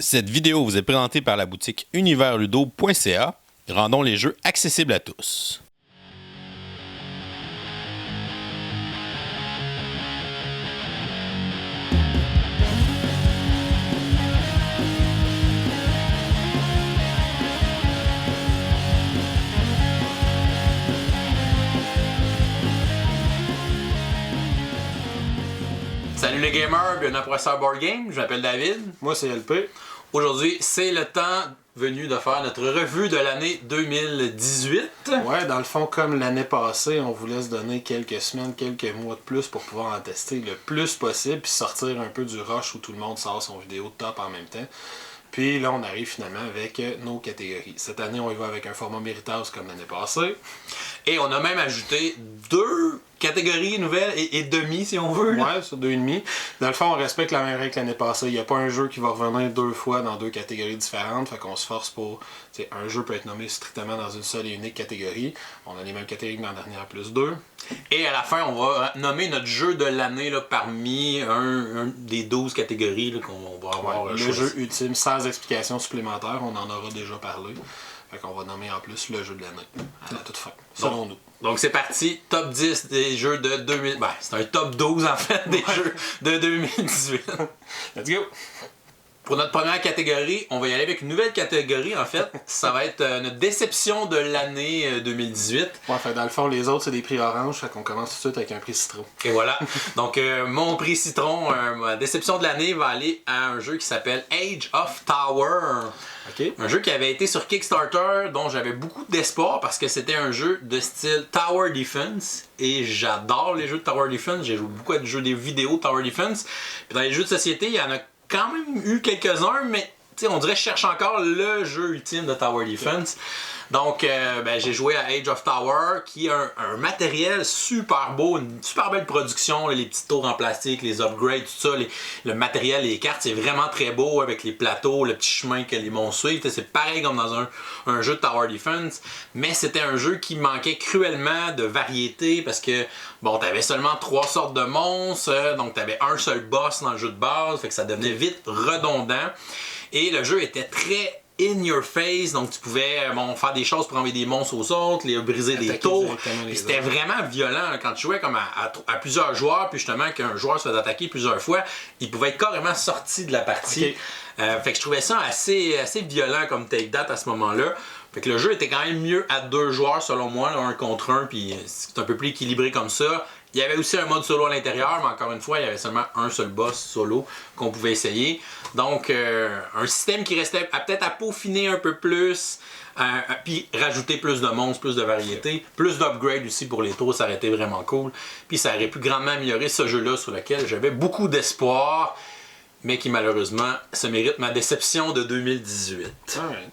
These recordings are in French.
Cette vidéo vous est présentée par la boutique universludo.ca. Rendons les jeux accessibles à tous. Salut les gamers, bienvenue à Professeur Board Game, je m'appelle David. Moi c'est LP. Aujourd'hui, c'est le temps venu de faire notre revue de l'année 2018. Ouais, dans le fond, comme l'année passée, on vous laisse donner quelques semaines, quelques mois de plus pour pouvoir en tester le plus possible puis sortir un peu du rush où tout le monde sort son vidéo de top en même temps. Puis là, on arrive finalement avec nos catégories. Cette année, on y va avec un format Méritage comme l'année passée. Et on a même ajouté 2 catégories nouvelles et demi, si on veut. Ouais, sur 2,5. Dans le fond, on respecte la même règle que l'année passée. Il n'y a pas un jeu qui va revenir 2 fois dans 2 catégories différentes. Fait qu'on se force pour... un jeu peut être nommé strictement dans une seule et unique catégorie. On a les mêmes catégories que l'an dernier, plus 2. Et à la fin, on va nommer notre jeu de l'année là, parmi un des 12 catégories là, qu'on va avoir le choisi. jeu ultime, sans explication supplémentaire. On en aura déjà parlé. Fait qu'on va nommer en plus le jeu de l'année à la toute fin, selon nous. Donc c'est parti, top 10 des jeux de 2000... Ben, c'est un top 12 en fait des jeux de 2018. Let's go! Pour notre première catégorie, on va y aller avec une nouvelle catégorie en fait. Ça va être notre déception de l'année 2018. Ouais, fait dans le fond, les autres c'est des prix orange, fait qu'on commence tout de suite avec un prix citron. Et voilà. Donc mon prix citron, ma déception de l'année va aller à un jeu qui s'appelle Age of Tower. Ok. Un jeu qui avait été sur Kickstarter, dont j'avais beaucoup d'espoir parce que c'était un jeu de style Tower Defense. Et j'adore les jeux de Tower Defense. J'ai joué beaucoup à des jeux vidéo Tower Defense. Puis dans les jeux de société, il y en a quand même eu quelques-uns, mais on dirait que je cherche encore le jeu ultime de Tower Defense. Donc, j'ai joué à Age of Tower, qui est un matériel super beau, une super belle production, les petites tours en plastique, les upgrades, tout ça, le matériel, les cartes, c'est vraiment très beau avec les plateaux, le petit chemin que les monstres suivent. C'est pareil comme dans un jeu de Tower Defense, mais c'était un jeu qui manquait cruellement de variété parce que, bon, t'avais seulement 3 sortes de monstres, donc t'avais un seul boss dans le jeu de base, fait que ça devenait vite redondant. Et le jeu était très in your face, donc tu pouvais faire des choses pour enlever des monstres aux autres, les briser des tours. C'était vraiment violent là, quand tu jouais comme à plusieurs joueurs, puis justement qu'un joueur se fait attaquer plusieurs fois, il pouvait être carrément sorti de la partie. Fait que je trouvais ça assez violent comme take that à ce moment-là. Fait que le jeu était quand même mieux à 2 joueurs selon moi, là, 1 contre 1, puis c'est un peu plus équilibré comme ça. Il y avait aussi un mode solo à l'intérieur, mais encore une fois, il y avait seulement un seul boss solo qu'on pouvait essayer. Donc, un système qui restait peut-être à peaufiner un peu plus, puis rajouter plus de monstres, plus de variété, plus d'upgrades aussi pour les tours, ça aurait été vraiment cool. Puis ça aurait pu grandement améliorer ce jeu-là sur lequel j'avais beaucoup d'espoir, mais qui malheureusement se mérite ma déception de 2018. Alright.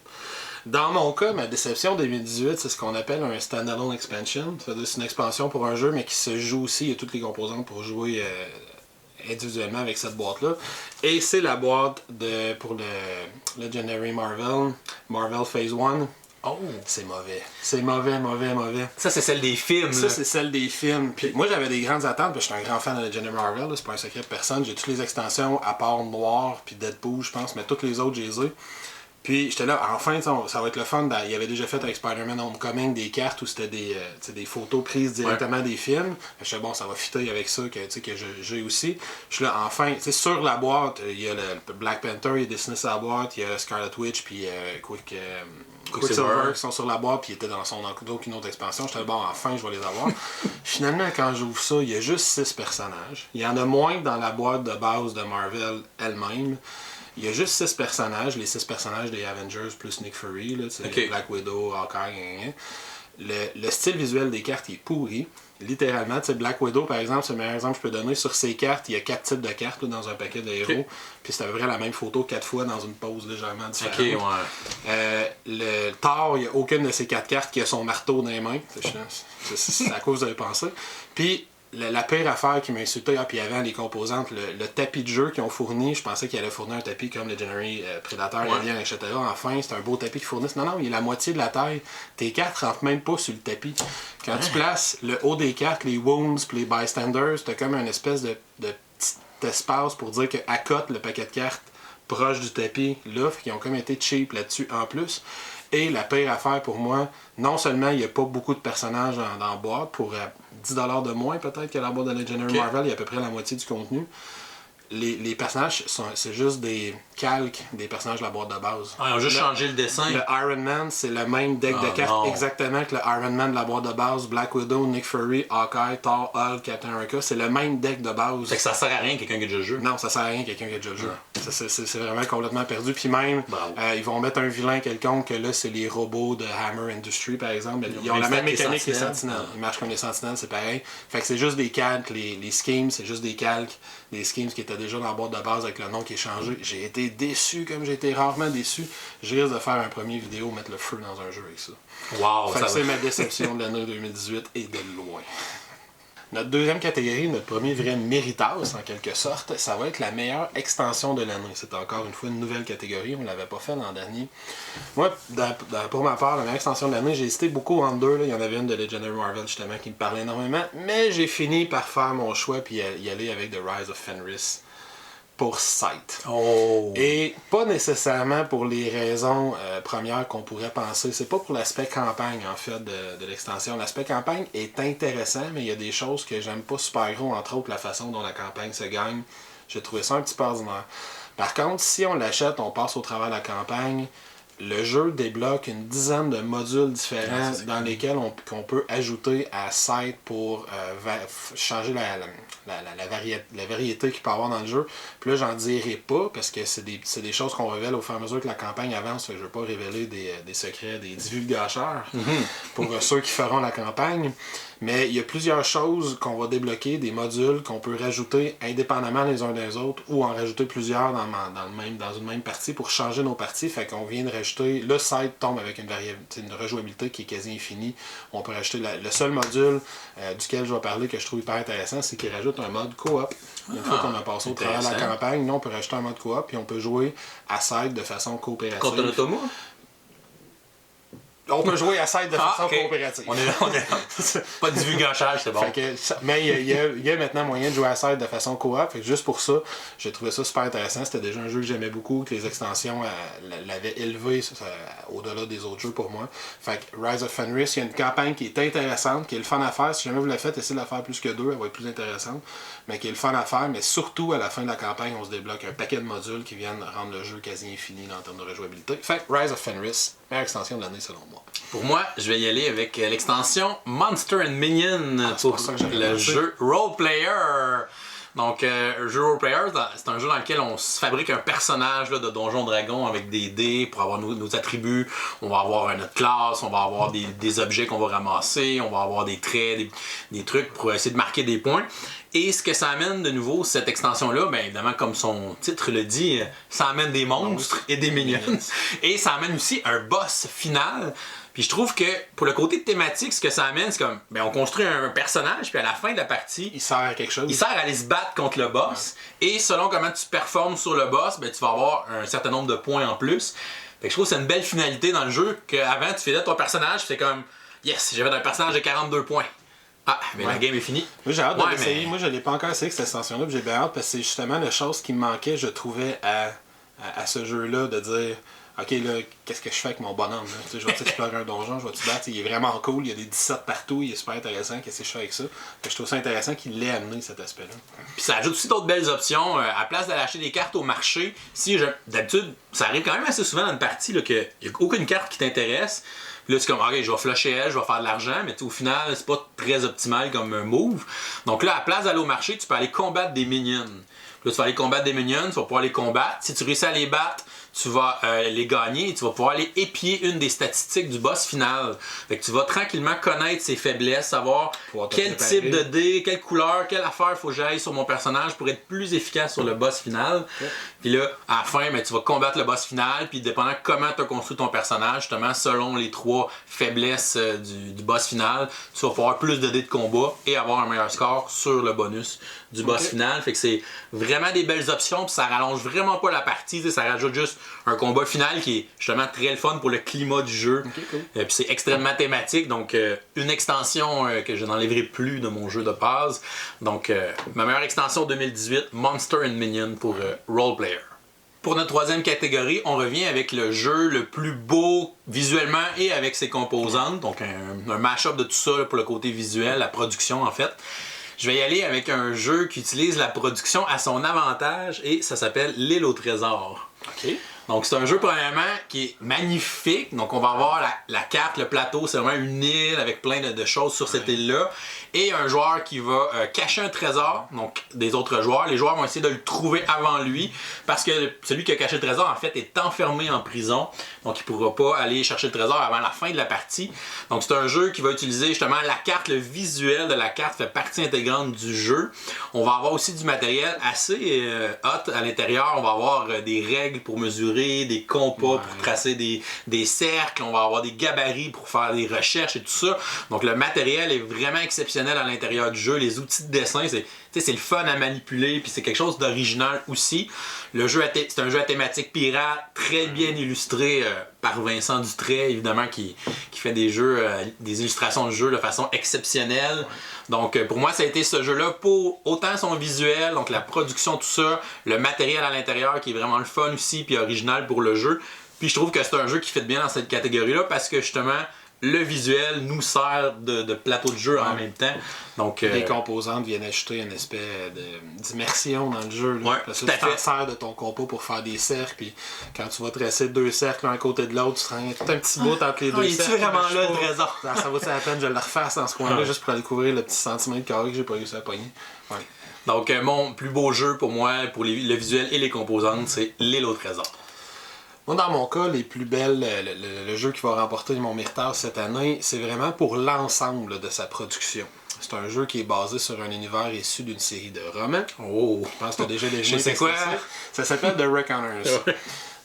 Dans mon cas, ma déception 2018, c'est ce qu'on appelle un standalone expansion. C'est-à-dire c'est une expansion pour un jeu, mais qui se joue aussi. Il y a toutes les composantes pour jouer individuellement avec cette boîte-là. Et c'est la boîte pour le Legendary Marvel Phase 1. Oh! C'est mauvais. C'est mauvais. Ça, c'est celle des films. Ça, c'est celle des films. Puis moi, j'avais des grandes attentes, parce que je suis un grand fan de Legendary Marvel. C'est pas un secret de personne. J'ai toutes les extensions, à part Noir, puis Deadpool, je pense, mais toutes les autres, j'ai les ai. Puis j'étais là, enfin, ça va être le fun. Il avait déjà fait avec Spider-Man Homecoming des cartes où c'était des photos prises directement des films. Je disais, bon, ça va fitter avec ça que j'ai aussi. Je suis là, enfin, sur la boîte, il y a le Black Panther, il est dessiné sur la boîte, il y a Scarlet Witch, puis Quicksilver qui sont sur la boîte, puis il était dans aucune autre expansion. J'étais là, bon, enfin, je vais les avoir. Finalement, quand j'ouvre ça, il y a juste 6 personnages. Il y en a moins que dans la boîte de base de Marvel elle-même. Il y a juste 6 personnages, les 6 personnages des Avengers plus Nick Fury, là, Black Widow, Hawkeye, le style visuel des cartes est pourri. Littéralement, Black Widow par exemple, c'est le meilleur exemple que je peux donner. Sur ces cartes, il y a 4 types de cartes là, dans un paquet de héros. Puis c'est à peu près la même photo 4 fois dans une pose légèrement différente. Le Thor, il n'y a aucune de ces 4 cartes qui a son marteau dans les mains. C'est à cause de penser. Puis la pire affaire qui m'a insulté, puis avant les composantes, le tapis de jeu qu'ils ont fourni, je pensais qu'ils allaient fournir un tapis comme Legendary Predator, Alien, etc. Enfin, c'est un beau tapis qu'ils fournissent. Non, il est la moitié de la taille. Tes cartes rentrent même pas sur le tapis. Quand tu places le haut des cartes, les wounds puis les bystanders, t'as comme une espèce de petit espace pour dire qu'à côté, le paquet de cartes proche du tapis là, fait qu'ils ont comme été cheap là-dessus en plus. Et la pire affaire pour moi, non seulement il n'y a pas beaucoup de personnages dans la boîte, pour 10$ de moins peut-être que la boîte de Legendary Marvel, il y a à peu près la moitié du contenu. Les personnages, c'est juste des calques des personnages de la boîte de base. Ils ont juste changé le dessin. Le Iron Man, c'est le même deck de cartes exactement que le Iron Man de la boîte de base. Black Widow, Nick Fury, Hawkeye, Thor, Hulk, Captain America, c'est le même deck de base. Fait que ça sert à rien quelqu'un qui a déjà le jeu. Non, ça sert à rien quelqu'un qui a déjà le jeu. C'est vraiment complètement perdu. Puis même, ils vont mettre un vilain quelconque, que là, c'est les robots de Hammer Industry, par exemple. Ils ont la même mécanique que les Sentinelles. Ils marchent comme les Sentinelles, c'est pareil. Fait que c'est juste des calques. Les schemes, c'est juste des calques. Des schemes qui étaient déjà dans la boîte de base avec le nom qui est changé. J'ai été déçu comme j'ai été rarement déçu. Je risque de faire un premier vidéo, mettre le feu dans un jeu avec ça. Wow, fait que c'est ma déception de l'année 2018 et de loin. Notre deuxième catégorie, notre premier vrai méritas en quelque sorte, ça va être la meilleure extension de l'année. C'est encore une fois une nouvelle catégorie, on ne l'avait pas fait l'an dernier. Moi, pour ma part, la meilleure extension de l'année, j'ai hésité beaucoup entre deux. Là. Il y en avait une de Legendary Marvel justement qui me parlait énormément, mais j'ai fini par faire mon choix puis y aller avec The Rise of Fenris pour Scythe. Oh. Et pas nécessairement pour les raisons premières qu'on pourrait penser. C'est pas pour l'aspect campagne, en fait, de l'extension. L'aspect campagne est intéressant, mais il y a des choses que j'aime pas super gros, entre autres la façon dont la campagne se gagne. J'ai trouvé ça un petit peu ordinaire. Par contre, si on l'achète, on passe au travers de la campagne, le jeu débloque une dizaine de modules différents dans lesquels on peut ajouter à Scythe pour changer la variété qu'il peut y avoir dans le jeu. Puis là, j'en dirai pas parce que c'est des choses qu'on révèle au fur et à mesure que la campagne avance. Fait que je ne veux pas révéler des secrets, des divulgateurs pour ceux qui feront la campagne. Mais il y a plusieurs choses qu'on va débloquer, des modules qu'on peut rajouter indépendamment les uns des autres ou en rajouter plusieurs dans une même partie pour changer nos parties. Fait qu'on vient de rajouter, le site tombe avec une rejouabilité qui est quasi infinie. On peut rajouter le seul module duquel je vais parler que je trouve hyper intéressant, c'est qu'il rajoute un mode coop. Une fois qu'on a passé au travers de la campagne, nous on peut rajouter un mode coop puis on peut jouer à site de façon coopérative. Contre un automa? On peut jouer à Scythe de façon coopérative. On est pas de divulgachage, c'est bon. Mais il y a maintenant moyen de jouer à Scythe de façon coop. Fait que juste pour ça, j'ai trouvé ça super intéressant. C'était déjà un jeu que j'aimais beaucoup, que les extensions l'avaient élevé au-delà des autres jeux pour moi. Fait que Rise of Fenris, il y a une campagne qui est intéressante, qui est le fun à faire. Si jamais vous la faites, essayez de la faire plus que 2, elle va être plus intéressante. Mais qui est le fun à faire. Mais surtout, à la fin de la campagne, on se débloque un paquet de modules qui viennent rendre le jeu quasi infini en termes de rejouabilité. Fait que Rise of Fenris, meilleure extension de l'année selon moi. Pour moi, je vais y aller avec l'extension Monster and Minion pour le jeu Role Player. Donc, jeu Role Player, c'est un jeu dans lequel on se fabrique un personnage là, de Donjon Dragon avec des dés pour avoir nos attributs. On va avoir notre classe, on va avoir des objets qu'on va ramasser, on va avoir des traits, des trucs pour essayer de marquer des points. Et ce que ça amène de nouveau, cette extension-là, bien évidemment, comme son titre le dit, ça amène des monstres et des minions. Et ça amène aussi un boss final. Puis je trouve que pour le côté thématique, ce que ça amène, c'est comme, ben on construit un personnage, puis à la fin de la partie, il sert à quelque chose. Il sert à aller se battre contre le boss. Ouais. Et selon comment tu performes sur le boss, ben tu vas avoir un certain nombre de points en plus. Fait que je trouve que c'est une belle finalité dans le jeu, qu'avant tu faisais ton personnage, c'est comme, yes, j'avais un personnage de 42 points. Ah, mais la game est finie. Moi, j'ai hâte de l'essayer. Moi, je ne l'ai pas encore essayé, cette extension-là, puis j'ai bien hâte, parce que c'est justement la chose qui me manquait, je trouvais, à ce jeu-là, de dire, OK, là, qu'est-ce que je fais avec mon bonhomme? Là? Tu sais, je vais explorer un donjon, je vais-tu battre? Il est vraiment cool, il y a des 17 partout, il est super intéressant. Qu'est-ce que je fais avec ça? Je trouve ça intéressant qu'il l'ait amené, cet aspect-là. Puis ça ajoute aussi d'autres belles options. À place d'aller acheter des cartes au marché, d'habitude, ça arrive quand même assez souvent dans une partie qu'il n'y a aucune carte qui t'intéresse. Puis là, c'est comme, OK, je vais flusher elle, je vais faire de l'argent, mais au final, c'est pas très optimal comme move. Donc là, à place d'aller au marché, tu peux aller combattre des minions. Puis là, tu vas aller combattre des minions, tu vas pouvoir les combattre. Si tu réussis à les battre, tu vas les gagner et tu vas pouvoir aller épier une des statistiques du boss final. Fait que tu vas tranquillement connaître ses faiblesses, savoir quel type de dé, quelle couleur, quelle affaire faut que j'aille sur mon personnage pour être plus efficace sur le boss final. Okay. Puis là, à la fin, ben, tu vas combattre le boss final, puis dépendant comment tu as construit ton personnage, justement, selon les 3 faiblesses du boss final, tu vas pouvoir plus de dés de combat et avoir un meilleur score sur le bonus du boss final. Fait que c'est vraiment des belles options, puis ça rallonge vraiment pas la partie, ça rajoute juste un combat final qui est justement très le fun pour le climat du jeu. Okay, cool. Puis c'est extrêmement thématique, donc une extension que je n'enlèverai plus de mon jeu de base. Donc ma meilleure extension 2018, Monster and Minion pour Role Player. Pour notre troisième catégorie, on revient avec le jeu le plus beau visuellement et avec ses composantes. Donc un mash-up de tout ça là, pour le côté visuel, la production en fait. Je vais y aller avec un jeu qui utilise la production à son avantage et ça s'appelle L'île au trésor. OK. Donc c'est un jeu premièrement qui est magnifique. Donc on va avoir la carte, le plateau, c'est vraiment une île avec plein de choses sur cette île-là. Et un joueur qui va cacher un trésor, donc des autres joueurs. Les joueurs vont essayer de le trouver avant lui parce que celui qui a caché le trésor en fait est enfermé en prison. Donc il ne pourra pas aller chercher le trésor avant la fin de la partie. Donc c'est un jeu qui va utiliser justement la carte, le visuel de la carte fait partie intégrante du jeu. On va avoir aussi du matériel assez hot à l'intérieur. On va avoir des règles pour mesurer, des compas pour tracer des cercles. On va avoir des gabarits pour faire des recherches et tout ça. Donc le matériel est vraiment exceptionnel à l'intérieur du jeu. Les outils de dessin, c'est le fun à manipuler, puis c'est quelque chose d'original aussi. Le jeu, c'est un jeu à thématique pirate, très bien illustré par Vincent Dutray, évidemment, qui fait des jeux, des illustrations de jeux de façon exceptionnelle. Donc pour moi, ça a été ce jeu-là pour autant son visuel, donc la production, tout ça, le matériel à l'intérieur qui est vraiment le fun aussi, puis original pour le jeu. Puis je trouve que c'est un jeu qui fait bien dans cette catégorie-là parce que justement, le visuel nous sert de plateau de jeu en même temps. Donc, les composantes viennent ajouter une espèce d'immersion dans le jeu. Là, parce que tu t'en sers de ton compas pour faire des cercles. Puis quand tu vas tracer 2 cercles l'un à côté de l'autre, tu te rends tout un petit bout entre les 2 cercles. Il est vraiment là le trésor? Ça vaut la peine que je le refasse dans ce coin-là juste pour aller découvrir le petit centimètre carré que j'ai pas réussi à pogner. Ouais. Donc mon plus beau jeu pour moi, pour le visuel et les composantes, c'est L'île au trésor. Moi, dans mon cas, les plus belles, le jeu qui va remporter mon méritage cette année, c'est vraiment pour l'ensemble de sa production. C'est un jeu qui est basé sur un univers issu d'une série de romans. Oh! Je pense que tu as déjà deviné. C'est quoi? Ça s'appelle The Reckoners.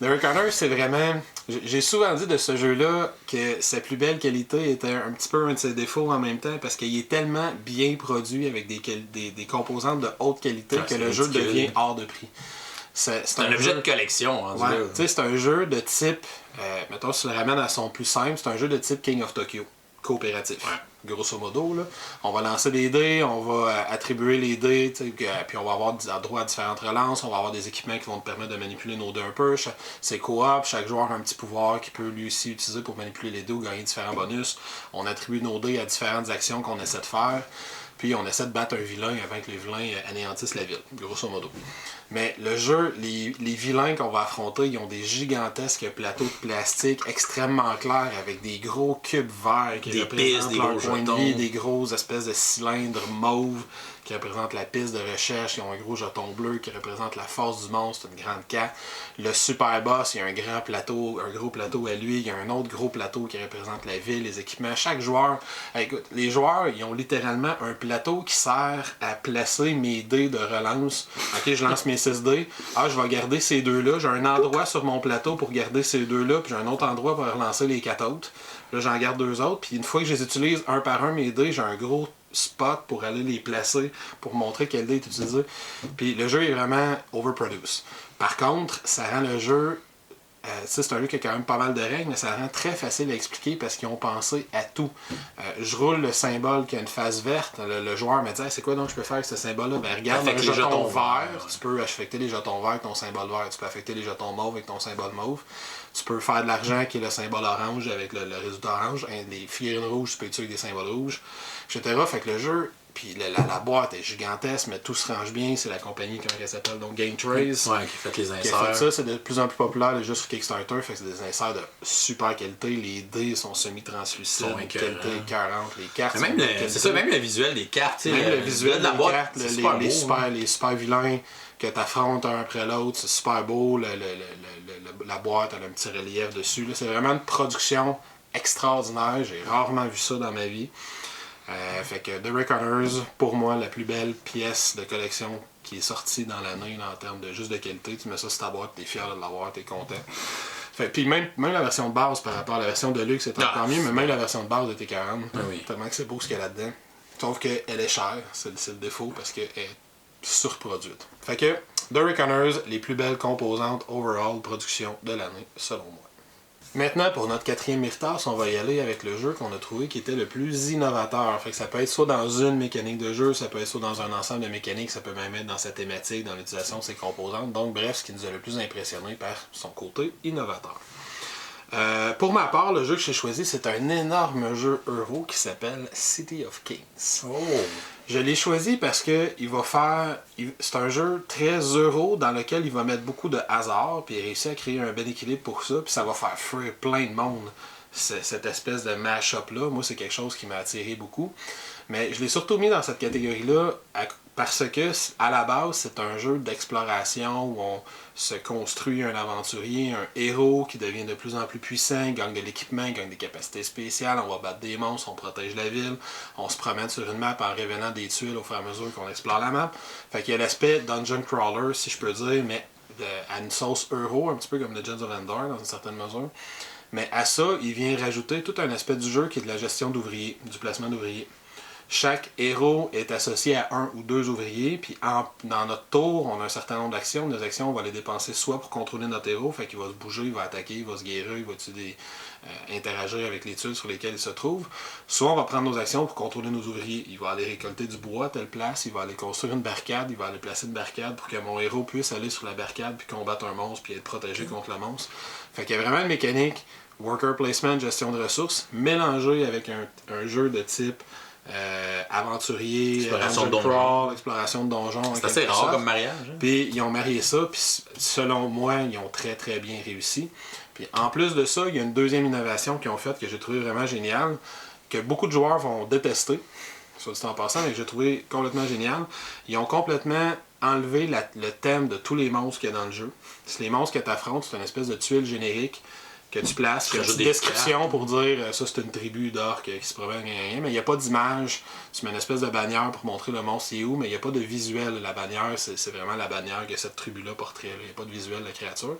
The Reckoners, c'est vraiment... J'ai souvent dit de ce jeu-là que sa plus belle qualité était un petit peu un de ses défauts en même temps parce qu'il est tellement bien produit avec des composantes de haute qualité que le jeu devient hors de prix. C'est un objet de collection. Hein, ouais, c'est un jeu de type, mettons, si tu le ramènes à son plus simple, c'est un jeu de type King of Tokyo, coopératif. Ouais. Grosso modo, là. On va lancer des dés, on va attribuer les dés, puis on va avoir droit à différentes relances, on va avoir des équipements qui vont te permettre de manipuler nos dés un peu. C'est coop, chaque joueur a un petit pouvoir qu'il peut lui aussi utiliser pour manipuler les dés ou gagner différents bonus. On attribue nos dés à différentes actions qu'on essaie de faire. Puis on essaie de battre un vilain avant que les vilains anéantissent la ville, grosso modo. Mais le jeu, les vilains qu'on va affronter, ils ont des gigantesques plateaux de plastique extrêmement clairs avec des gros cubes verts qui représentent leur point de vie, des grosses espèces de cylindres mauves qui représentent la piste de recherche. Ils ont un gros jeton bleu qui représente la force du monstre, une grande carte. Le super boss, il y a un grand plateau, un gros plateau à lui. Il y a un autre gros plateau qui représente la ville, les équipements. Chaque joueur, écoute, les joueurs, ils ont littéralement un plateau qui sert à placer mes dés de relance. Ok, je lance mes 6 dés. Ah, je vais garder ces deux-là. J'ai un endroit sur mon plateau pour garder ces deux-là, puis j'ai un autre endroit pour relancer les 4 autres. Là, j'en garde 2 autres. Puis une fois que je les utilise un par un, mes dés, j'ai un gros spot pour aller les placer, pour montrer quel dé est utilisé. Puis le jeu est vraiment overproduce. Par contre, ça rend le jeu... c'est un jeu qui a quand même pas mal de règles, mais ça rend très facile à expliquer parce qu'ils ont pensé à tout. Je roule le symbole qui a une face verte. Le joueur me dit hey, c'est quoi donc je peux faire avec ce symbole-là? Ben regarde le jeton vert. Tu peux affecter les jetons verts avec ton symbole vert. Tu peux affecter les jetons mauves avec ton symbole mauve. Tu peux faire de l'argent qui est le symbole orange avec le résultat orange. Les figurines rouges, tu peux utiliser avec des symboles rouges, etc. Fait que le jeu, puis la boîte est gigantesque, mais tout se range bien. C'est la compagnie, comment elle s'appelle, donc Game Trace. Ouais, qui fait les inserts. Qui a fait ça, c'est de plus en plus populaire, les jeux sur Kickstarter. Fait que c'est des inserts de super qualité. Les dés sont semi-translucides, qualité écœurante. Les cartes sont c'est ça, même le visuel des cartes. Même le visuel de la boîte, cartes, les super vilains que tu affrontes un après l'autre, c'est super beau. La boîte, elle a un petit relief dessus. C'est vraiment une production extraordinaire. J'ai rarement vu ça dans ma vie. Fait que The Reckoners, pour moi, la plus belle pièce de collection qui est sortie dans l'année en termes de juste de qualité. Tu mets ça sur ta boîte, t'es fier de l'avoir, t'es content. Fait, puis même la version de base par rapport à la version de luxe, c'est encore mieux, mais même la version de base était 40. Tellement que c'est beau ce qu'il y a là-dedans. Sauf qu'elle est chère, c'est le défaut, parce qu'elle est surproduite. Fait que The Reckoners, les plus belles composantes overall production de l'année, selon moi. Maintenant, pour notre quatrième méritas, on va y aller avec le jeu qu'on a trouvé qui était le plus innovateur. Fait que ça peut être soit dans une mécanique de jeu, ça peut être soit dans un ensemble de mécaniques, ça peut même être dans sa thématique, dans l'utilisation de ses composantes. Donc, bref, ce qui nous a le plus impressionné par son côté innovateur. Pour ma part, le jeu que j'ai choisi, c'est un énorme jeu euro qui s'appelle City of Kings. Oh! Je l'ai choisi parce que c'est un jeu très euro dans lequel il va mettre beaucoup de hasard, puis il réussit à créer un bel équilibre pour ça, puis ça va faire fuir plein de monde. Cette espèce de mash-up-là, moi, c'est quelque chose qui m'a attiré beaucoup. Mais je l'ai surtout mis dans cette catégorie-là parce que, à la base, c'est un jeu d'exploration où on se construit un aventurier, un héros qui devient de plus en plus puissant, il gagne de l'équipement, il gagne des capacités spéciales, on va battre des monstres, on protège la ville, on se promène sur une map en révélant des tuiles au fur et à mesure qu'on explore la map. Fait qu'il y a l'aspect dungeon crawler, si je peux dire, mais à une sauce euro, un petit peu comme Legends of Endor dans une certaine mesure. Mais à ça, il vient rajouter tout un aspect du jeu qui est de la gestion d'ouvriers, du placement d'ouvriers. Chaque héros est associé à un ou deux ouvriers, puis dans notre tour, on a un certain nombre d'actions. Nos actions, on va les dépenser soit pour contrôler notre héros, fait qu'il va se bouger, il va attaquer, il va se guérir, il va interagir avec les tuiles sur lesquelles il se trouve. Soit on va prendre nos actions pour contrôler nos ouvriers. Il va aller récolter du bois à telle place, il va aller construire une barricade, il va aller placer une barricade pour que mon héros puisse aller sur la barricade puis combattre un monstre puis être protégé contre le monstre. Fait qu'il y a vraiment une mécanique worker placement, gestion de ressources, mélangée avec un jeu de type aventurier, exploration de crawl, exploration de donjons. C'est assez rare comme mariage. Hein? Puis ils ont marié ça, puis selon moi, ils ont très très bien réussi. Puis en plus de ça, il y a une deuxième innovation qu'ils ont faite que j'ai trouvé vraiment géniale, que beaucoup de joueurs vont détester, soit dit en passant, mais que j'ai trouvé complètement génial. Ils ont complètement enlevé le thème de tous les monstres qu'il y a dans le jeu. C'est les monstres que tu affrontes, c'est une espèce de tuile générique que tu places, que tu description pour dire ça c'est une tribu d'orques qui se promène, mais il n'y a pas d'image. Tu mets une espèce de bannière pour montrer le monstre c'est où, mais il n'y a pas de visuel. La bannière, c'est vraiment la bannière que cette tribu-là porterait. Il n'y a pas de visuel de la créature.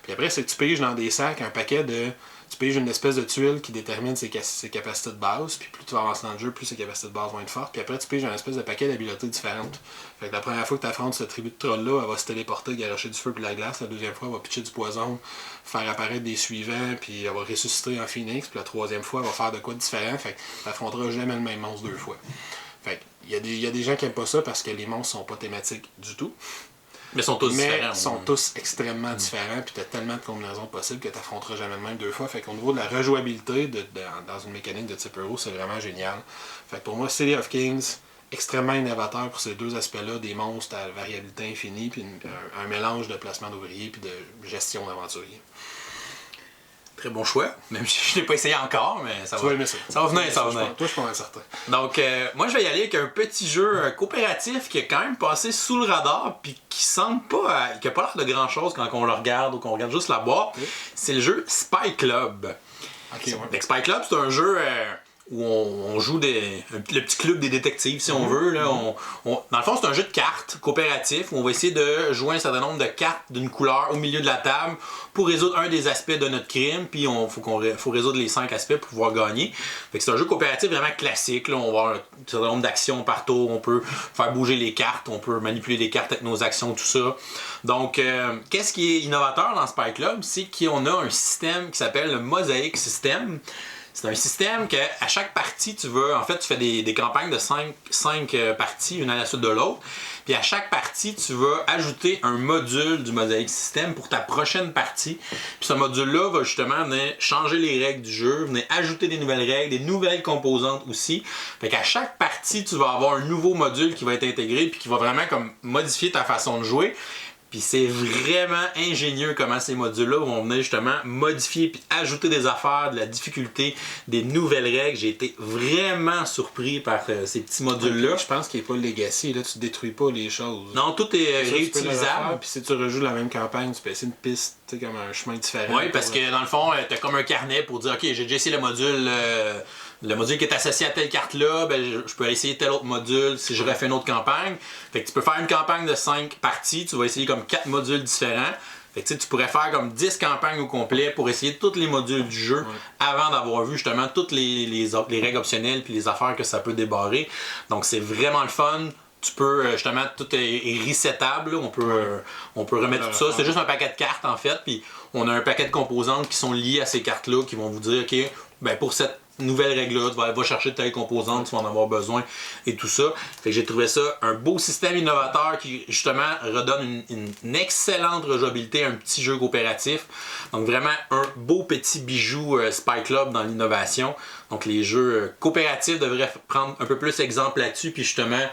Puis après, c'est que tu piges dans des sacs un paquet de. Tu piges une espèce de tuile qui détermine ses capacités de base, puis plus tu vas avancer dans le jeu, plus ses capacités de base vont être fortes. Puis après, tu piges un espèce de paquet d'habiletés différentes. Fait que la première fois que tu affrontes cette tribu de trolls-là, elle va se téléporter, garocher du feu puis de la glace. La deuxième fois, elle va pitcher du poison, faire apparaître des suivants, puis elle va ressusciter en phoenix. Puis la troisième fois, elle va faire de quoi de différent. Fait que tu n'affronteras jamais le même monstre deux fois. Fait que il y a des gens qui n'aiment pas ça parce que les monstres sont pas thématiques du tout. Mais sont tous différents. Mais sont tous extrêmement différents, puis tu as tellement de combinaisons possibles que tu n'affronteras jamais le même deux fois. Fait qu'au niveau de la rejouabilité dans une mécanique de type euro, c'est vraiment génial. Fait que pour moi, City of Kings, extrêmement innovateur pour ces deux aspects-là, des monstres à variabilité infinie, puis un mélange de placement d'ouvriers puis de gestion d'aventuriers. Très bon choix, même si je ne l'ai pas essayé encore, mais ça va. Ça va venir, ça va venir. Toi, je suis pas mal certain. Donc, moi, je vais y aller avec un petit jeu coopératif qui est quand même passé sous le radar, puis qui semble pas, qui a pas l'air de grand-chose quand on le regarde ou qu'on regarde juste la boîte. Okay. C'est le jeu Spy Club. Okay, ouais. Spy Club, c'est un jeu où on joue le petit club des détectives, si on veut. Là. Dans le fond, c'est un jeu de cartes coopératif où on va essayer de jouer un certain nombre de cartes d'une couleur au milieu de la table pour résoudre un des aspects de notre crime, puis faut résoudre les 5 aspects pour pouvoir gagner. Fait que c'est un jeu coopératif vraiment classique. Là. On va avoir un certain nombre d'actions par tour, on peut faire bouger les cartes, on peut manipuler les cartes avec nos actions, tout ça. Donc, qu'est-ce qui est innovateur dans Spy Club? C'est qu'on a un système qui s'appelle le Mosaic System. C'est un système qu'à chaque partie, tu fais des campagnes de 5 parties, une à la suite de l'autre. Puis à chaque partie, tu vas ajouter un module du Mosaic System pour ta prochaine partie. Puis ce module-là va justement venir changer les règles du jeu, venir ajouter des nouvelles règles, des nouvelles composantes aussi. Fait qu'à chaque partie, tu vas avoir un nouveau module qui va être intégré puis qui va vraiment comme modifier ta façon de jouer. Puis c'est vraiment ingénieux comment ces modules-là vont venir justement modifier puis ajouter des affaires, de la difficulté, des nouvelles règles. J'ai été vraiment surpris par ces petits modules-là. Je pense qu'il n'est pas legacy, là tu détruis pas les choses. Non, tout est réutilisable. Puis si tu rejoues la même campagne, tu peux essayer une piste, tu sais, comme un chemin différent. Oui, parce que dans le fond, tu as comme un carnet pour dire, OK, j'ai déjà essayé le module qui est associé à telle carte-là, ben, je peux essayer tel autre module si je refais une autre campagne. Fait que tu peux faire une campagne de 5 parties, tu vas essayer comme 4 modules différents. Fait que tu pourrais faire comme 10 campagnes au complet pour essayer tous les modules du jeu avant d'avoir vu justement toutes les règles optionnelles puis les affaires que ça peut débarrer. Donc c'est vraiment le fun. tu peux justement, tout est resettable, là. On peut remettre tout ça. C'est juste un paquet de cartes en fait, puis on a un paquet de composantes qui sont liées à ces cartes-là qui vont vous dire, ok, ben pour cette nouvelle règle-là, tu vas chercher telle composante, tu vas en avoir besoin et tout ça. Fait que j'ai trouvé ça un beau système innovateur qui justement redonne une excellente rejouabilité à un petit jeu coopératif. Donc vraiment un beau petit bijou Spy Club dans l'innovation. Donc les jeux coopératifs devraient prendre un peu plus exemple là-dessus, puis justement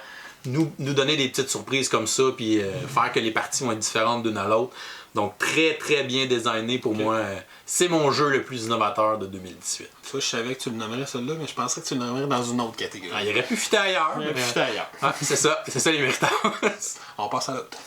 nous donner des petites surprises comme ça, puis faire que les parties vont être différentes d'une à l'autre. Donc très très bien designé pour moi. C'est mon jeu le plus innovateur de 2018. Toi, je savais que tu le nommerais celui-là, mais je pensais que tu le nommerais dans une autre catégorie. Ah, il aurait pu fitter ailleurs. Il aurait pu fitter ailleurs. Ah, c'est ça les méritants. On passe à l'autre.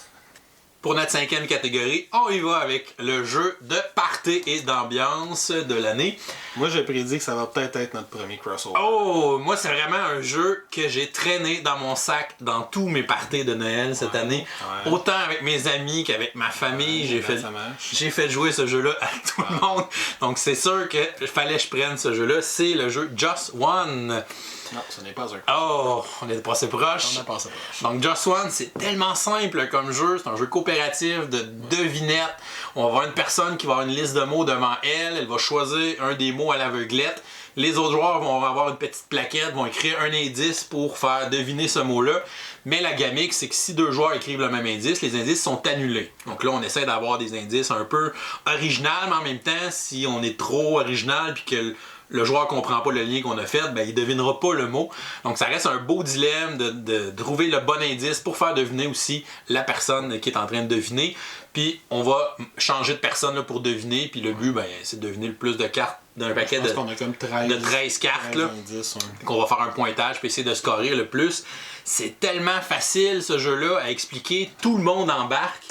Pour notre 5e catégorie, on y va avec le jeu de party et d'ambiance de l'année. Moi, j'ai prédit que ça va peut-être être notre premier crossover. Oh, moi, c'est vraiment un jeu que j'ai traîné dans mon sac dans tous mes parties de Noël cette année. Ouais. Autant avec mes amis qu'avec ma famille. J'ai fait jouer ce jeu-là à tout le monde. Donc, c'est sûr qu'il fallait que je prenne ce jeu-là. C'est le jeu Just One. Non, ce n'est pas un. Oh, on est passé proche. On a passé proche. Donc Just One, c'est tellement simple comme jeu. C'est un jeu coopératif de devinettes. On va avoir une personne qui va avoir une liste de mots devant elle. Elle va choisir un des mots à l'aveuglette. Les autres joueurs vont avoir une petite plaquette, vont écrire un indice pour faire deviner ce mot-là. Mais la gamique, c'est que si 2 joueurs écrivent le même indice, les indices sont annulés. Donc là, on essaie d'avoir des indices un peu originaux, mais en même temps, si on est trop original puis que le joueur comprend pas le lien qu'on a fait, ben il devinera pas le mot. Donc ça reste un beau dilemme de trouver le bon indice pour faire deviner aussi la personne qui est en train de deviner. Puis on va changer de personne là, pour deviner. Puis le but, ben, c'est de deviner le plus de cartes d'un paquet Je pense qu'on a comme 13, de 13 cartes. 13 là, indices, ouais. qu'on va faire un pointage puis essayer de scorer le plus. C'est tellement facile ce jeu-là à expliquer. Tout le monde embarque.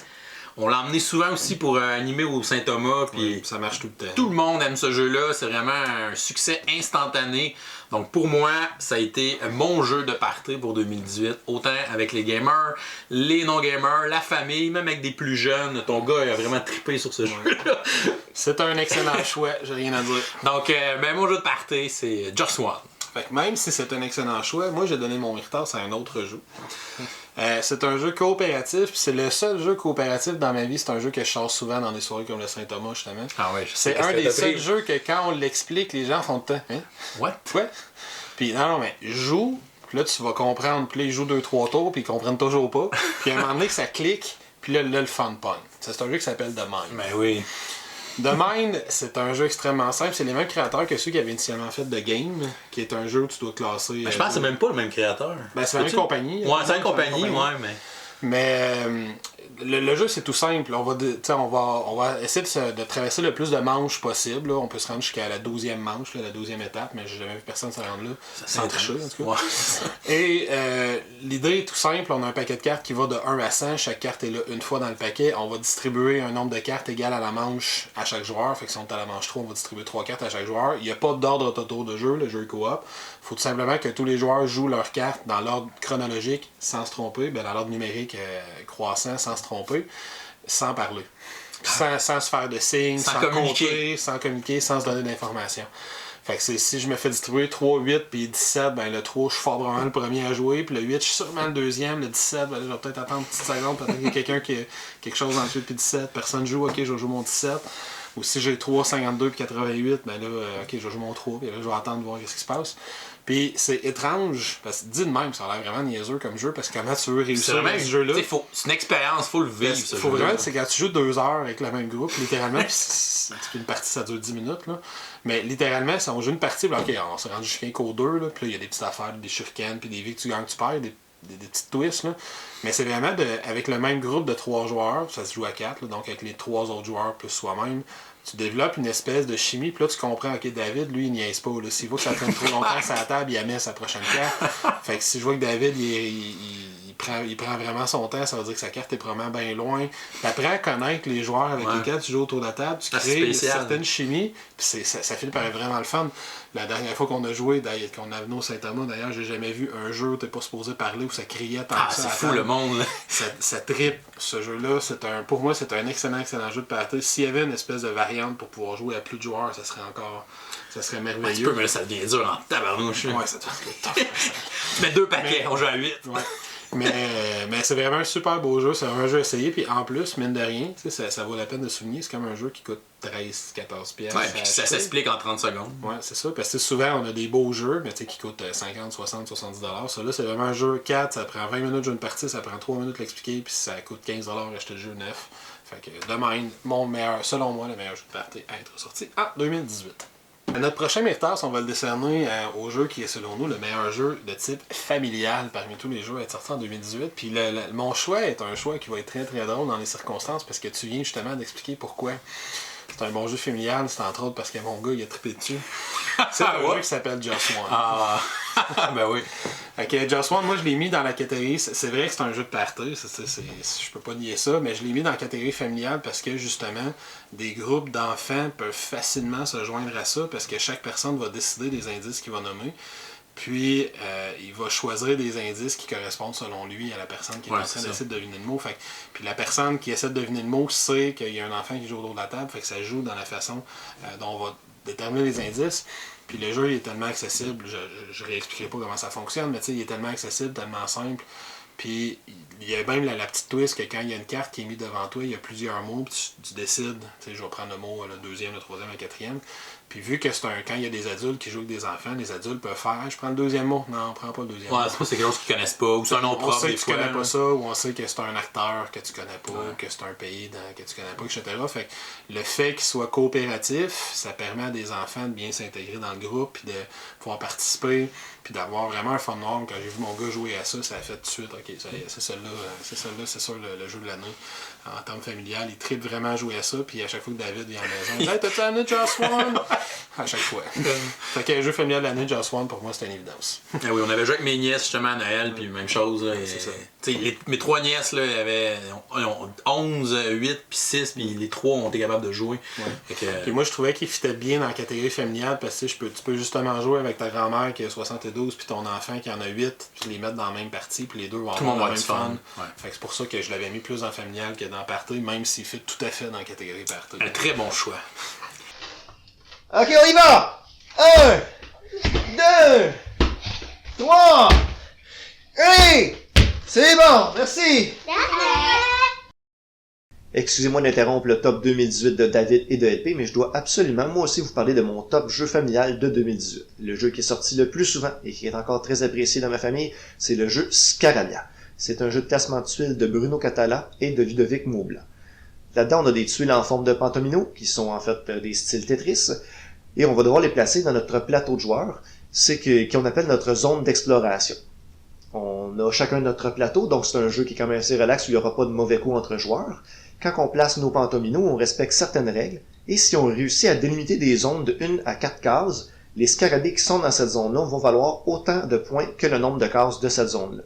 On l'a emmené souvent aussi pour animer au Saint-Thomas. Puis Ouais, ça marche tout le temps. tout le monde aime ce jeu-là. C'est vraiment un succès instantané. Donc pour moi, ça a été mon jeu de party pour 2018. Autant avec les gamers, les non-gamers, la famille, même avec des plus jeunes. Ton gars il a vraiment trippé sur ce jeu-là. C'est un excellent choix, j'ai rien à dire. Donc ben, mon jeu de party, c'est Just One. Fait que même si c'est un excellent choix, moi j'ai donné mon méritage à un autre jeu. C'est un jeu coopératif, puis c'est le seul jeu coopératif dans ma vie. C'est un jeu que je sors souvent dans des soirées comme le Saint-Thomas, justement. Ah ouais, C'est un des seuls jeux que quand on l'explique, les gens font de temps. Hein? What? Ouais. Puis non, mais joue, puis là tu vas comprendre, puis là ils jouent 2-3 tours, puis ils comprennent toujours pas. Puis à un moment donné que ça clique, puis là le fun pogne. C'est un jeu qui s'appelle The Mind. Ben oui. The Mind, c'est un jeu extrêmement simple. C'est les mêmes créateurs que ceux qui avaient initialement fait The Game, qui est un jeu où tu dois classer. Ben, je pense que c'est même pas le même créateur. Ben, c'est la même compagnie. Ouais, c'est la même compagnie, ouais, mais. Mais le jeu, c'est tout simple. On va essayer de traverser le plus de manches possible. Là. On peut se rendre jusqu'à la 12e manche, là, la 12e étape, mais j'ai jamais vu personne se rendre là, sans tricher, en tout cas. Ouais. Et l'idée est tout simple. On a un paquet de cartes qui va de 1 à 100. Chaque carte est là une fois dans le paquet. On va distribuer un nombre de cartes égal à la manche à chaque joueur. Fait que si on est à la manche 3, on va distribuer 3 cartes à chaque joueur. Il n'y a pas d'ordre total de jeu. Le jeu est coop. Il faut tout simplement que tous les joueurs jouent leurs cartes dans l'ordre chronologique sans se tromper, dans l'ordre numérique croissant sans se tromper, sans parler. Sans se faire de signes, sans communiquer, sans se donner d'informations. Fait que si je me fais distribuer 3, 8 puis 17, ben le 3, je suis fort vraiment le premier à jouer, puis le 8, je suis sûrement le deuxième, le 17, ben là, je vais peut-être attendre une petite seconde, peut-être qu'il y a quelqu'un qui a quelque chose entre 8 et 17, personne joue, ok, je vais jouer mon 17. Ou si j'ai 3, 52 puis 88, ben là, ok, je vais jouer mon 3, puis là, je vais attendre de voir ce qui se passe. Puis c'est étrange, parce que dit de même, ça a l'air vraiment niaiseux comme jeu, parce que comment tu veux réussir dans ce jeu-là? C'est une expérience, faut le vivre. Il faut vraiment, c'est quand tu joues 2 heures avec le même groupe, littéralement, puis une partie ça dure 10 minutes, là. Mais littéralement, si on joue une partie, ben, ok, on s'est rendu jusqu'à qu'au 2, là, puis là, il y a des petites affaires, des shurikens, puis des vies que tu gagnes, tu perds, des petites twists, là. Mais c'est vraiment avec le même groupe de 3 joueurs, ça se joue à 4, là, donc avec les 3 autres joueurs plus soi-même. Tu développes une espèce de chimie, puis là tu comprends, ok, David, lui, il niaise pas. S'il voit que ça traîne trop longtemps sur la table, il la met sa prochaine carte. Fait que si je vois que David, il prend vraiment son temps, ça veut dire que sa carte est probablement bien loin. Tu apprends à connaître les joueurs avec lesquels tu joues autour de la table, tu crées une certaine chimie, puis ça finit par être vraiment le fun. La dernière fois qu'on a joué, qu'on a venu au Saint-Thomas, d'ailleurs, j'ai jamais vu un jeu où t'es pas supposé parler, où ça criait tant que ça. C'est fou le monde, là. Ça trippe, ce jeu-là. Pour moi, c'est un excellent jeu de party. S'il y avait une espèce de variante pour pouvoir jouer à plus de joueurs, ça serait merveilleux. Un peu, mais là, ça devient dur en tabarnouche. Ouais, ça doit être tough. Tu mets 2 paquets, on joue à 8. Ouais. Mais c'est vraiment un super beau jeu, c'est un jeu à essayer, puis en plus, mine de rien, ça vaut la peine de souligner, c'est comme un jeu qui coûte 13-14 pièces. Ouais, puis ça s'explique en 30 secondes. Ouais, c'est ça, parce que souvent on a des beaux jeux, mais qui coûtent 50, 60, 70 $. Ça là, c'est vraiment un jeu 4, ça prend 20 minutes de jouer une partie, ça prend 3 minutes de l'expliquer, puis ça coûte 15 $ acheter le jeu neuf. Fait que de même, selon moi, le meilleur jeu de party à être sorti en 2018. Notre prochain mériteur, on va le décerner au jeu qui est selon nous le meilleur jeu de type familial parmi tous les jeux à être sortis en 2018. Puis mon choix est un choix qui va être très très drôle dans les circonstances parce que tu viens justement d'expliquer pourquoi. C'est un bon jeu familial, c'est entre autres parce que mon gars il a trippé dessus. C'est un jeu qui s'appelle Just One. Ah, ben oui. Ok, Just One, moi je l'ai mis dans la catégorie. C'est vrai que c'est un jeu de party, je peux pas nier ça, mais je l'ai mis dans la catégorie familiale parce que justement, des groupes d'enfants peuvent facilement se joindre à ça parce que chaque personne va décider des indices qu'il va nommer. Puis, il va choisir des indices qui correspondent selon lui à la personne qui est en train d'essayer de deviner le mot. Puis la personne qui essaie de deviner le mot sait qu'il y a un enfant qui joue autour de la table. Fait que ça joue dans la façon dont on va déterminer les indices. Puis le jeu il est tellement accessible, je réexpliquerai pas comment ça fonctionne, mais il est tellement accessible, tellement simple. Puis il y a même la petite twist que quand il y a une carte qui est mise devant toi, il y a plusieurs mots, puis tu décides, je vais prendre le mot, le deuxième, le troisième, le quatrième. Puis vu que quand il y a des adultes qui jouent avec des enfants, les adultes peuvent faire je prends le deuxième mot. Non, on prend pas le deuxième mot. Ouais, c'est pas c'est quelque chose qu'ils connaissent pas, ou c'est un nom propre. On sait des que tu fois, connais pas là. ça, ou on sait que c'est un acteur que tu connais pas, que c'est un pays que tu connais pas, etc. Fait que le fait qu'il soit coopératif, ça permet à des enfants de bien s'intégrer dans le groupe, puis de pouvoir participer, puis d'avoir vraiment un fun noir. Quand j'ai vu mon gars jouer à ça, ça a fait tout de suite, ok, c'est celle-là, c'est sûr le jeu de l'année. En termes familial, il tripe vraiment à jouer à ça, puis à chaque fois que David vient à la maison, il dit hey, t'as-tu amené Just One? À chaque fois. Fait que le jeu familial de l'année, Just One, pour moi, c'était une évidence. Ah oui, on avait joué avec mes nièces justement à Noël, puis même chose. Là, c'est ça. Mes 3 nièces, là, avaient 11, 8, puis 6, puis les 3 ont été capables de jouer. Ouais. Puis moi, je trouvais qu'il fitait bien dans la catégorie familiale parce que tu peux justement jouer avec ta grand-mère qui a 72 puis ton enfant qui en a 8, puis les mettre dans la même partie, puis les deux vont avoir le même fun. Ouais. Fait que c'est pour ça que je l'avais mis plus dans familial que dans party, même s'il fit tout à fait dans la catégorie party. Un très bon choix. Ok, on y va! 1, 2, 3, et c'est bon, merci! Excusez-moi d'interrompre le top 2018 de David et de LP, mais je dois absolument moi aussi vous parler de mon top jeu familial de 2018. Le jeu qui est sorti le plus souvent et qui est encore très apprécié dans ma famille, c'est le jeu Scarabia. C'est un jeu de classement de tuiles de Bruno Catala et de Ludovic Maublanc. Là-dedans, on a des tuiles en forme de pantomino, qui sont en fait des styles Tetris, et on va devoir les placer dans notre plateau de joueurs, qu'on appelle notre zone d'exploration. On a chacun notre plateau, donc c'est un jeu qui est quand même assez relax, où il n'y aura pas de mauvais coups entre joueurs. Quand on place nos pantominos, on respecte certaines règles, et si on réussit à délimiter des zones de 1 à 4 cases, les scarabées qui sont dans cette zone-là vont valoir autant de points que le nombre de cases de cette zone-là.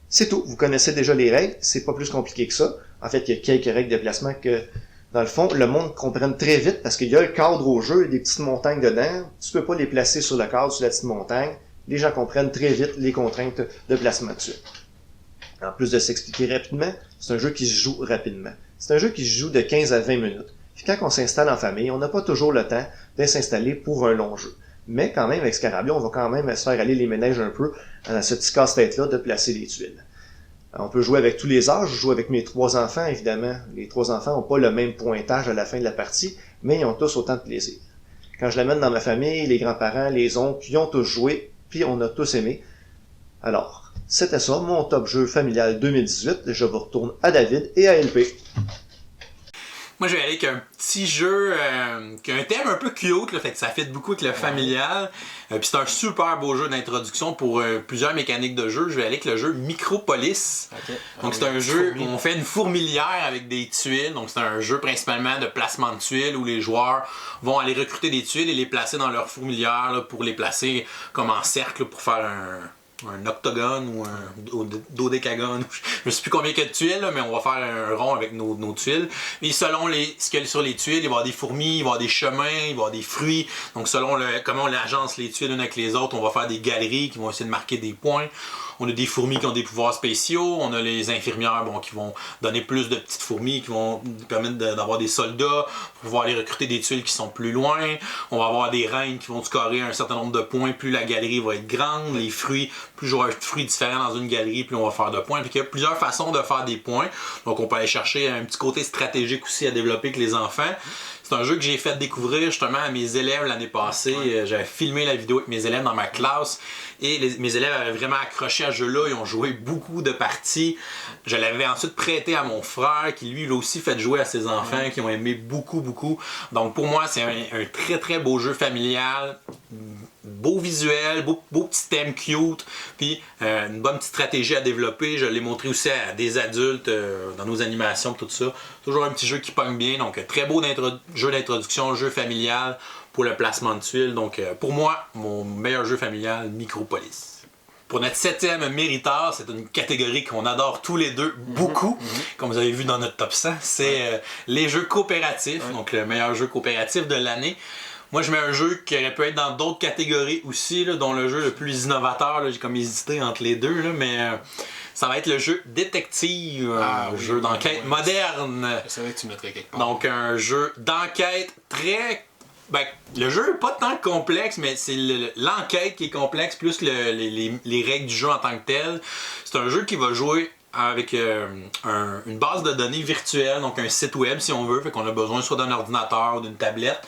C'est tout, vous connaissez déjà les règles, c'est pas plus compliqué que ça. En fait, il y a quelques règles de placement que, dans le fond, le monde comprenne très vite parce qu'il y a le cadre au jeu et des petites montagnes dedans. Tu peux pas les placer sur le cadre, sur la petite montagne. Les gens comprennent très vite les contraintes de placement dessus. En plus de s'expliquer rapidement, c'est un jeu qui se joue rapidement. C'est un jeu qui se joue de 15 à 20 minutes. Puis quand on s'installe en famille, on n'a pas toujours le temps de s'installer pour un long jeu. Mais quand même, avec Scarabia, on va quand même se faire aller les ménages un peu à ce petit casse-tête-là de placer les tuiles. On peut jouer avec tous les âges. Je joue avec mes 3 enfants, évidemment. Les 3 enfants n'ont pas le même pointage à la fin de la partie, mais ils ont tous autant de plaisir. Quand je l'amène dans ma famille, les grands-parents, les oncles, ils ont tous joué, puis on a tous aimé. Alors, c'était ça, mon top jeu familial 2018. Je vous retourne à David et à LP. Moi, je vais aller avec un petit jeu qui a un thème un peu cute, là, fait que ça fit beaucoup avec le familial. Puis c'est un super beau jeu d'introduction pour plusieurs mécaniques de jeu. Je vais aller avec le jeu Micropolis. Okay. Donc c'est un jeu où on fait une fourmilière avec des tuiles. Donc c'est un jeu principalement de placement de tuiles où les joueurs vont aller recruter des tuiles et les placer dans leur fourmilière là, pour les placer comme en cercle là, pour faire un octogone ou un dodécagone. Je ne sais plus combien il y a de tuiles, là, mais on va faire un rond avec nos tuiles. Et selon ce qu'il y a sur les tuiles, il va y avoir des fourmis, il va y avoir des chemins, il va y avoir des fruits. Donc selon comment on agence les tuiles l'une avec les autres, on va faire des galeries qui vont essayer de marquer des points. On a des fourmis qui ont des pouvoirs spéciaux, on a les infirmières qui vont donner plus de petites fourmis qui vont nous permettre d'avoir des soldats pour pouvoir aller recruter des tuiles qui sont plus loin. On va avoir des reines qui vont scorer un certain nombre de points, plus la galerie va être grande. Les fruits, plus j'aurai de fruits différents dans une galerie, plus on va faire de points. Puis il y a plusieurs façons de faire des points. Donc on peut aller chercher un petit côté stratégique aussi à développer avec les enfants. C'est un jeu que j'ai fait découvrir justement à mes élèves l'année passée. J'avais filmé la vidéo avec mes élèves dans ma classe et mes élèves avaient vraiment accroché à ce jeu-là. Ils ont joué beaucoup de parties. Je l'avais ensuite prêté à mon frère qui lui l'a aussi fait jouer à ses enfants qui ont aimé beaucoup, beaucoup. Donc pour moi, c'est un très très beau jeu familial. Beau visuel, beau petit thème cute, puis une bonne petite stratégie à développer. Je l'ai montré aussi à des adultes dans nos animations, tout ça. Toujours un petit jeu qui pogne bien, donc très beau jeu d'introduction, jeu familial pour le placement de tuiles. Donc pour moi, mon meilleur jeu familial, Micropolis. Pour notre 7e mériteur, c'est une catégorie qu'on adore tous les deux beaucoup, comme vous avez vu dans notre top 100, c'est les jeux coopératifs, donc le meilleur jeu coopératif de l'année. Moi, je mets un jeu qui aurait pu être dans d'autres catégories aussi, là, dont le jeu le plus innovateur. Là, j'ai comme hésité entre les deux, là, mais ça va être le jeu détective, un jeu d'enquête moderne. Je savais que tu mettrais quelque part. Donc, un jeu d'enquête très... le jeu n'est pas tant complexe, mais c'est l'enquête qui est complexe, plus les règles du jeu en tant que tel. C'est un jeu qui va jouer avec une base de données virtuelle, donc un site web si on veut, fait qu'on a besoin soit d'un ordinateur ou d'une tablette.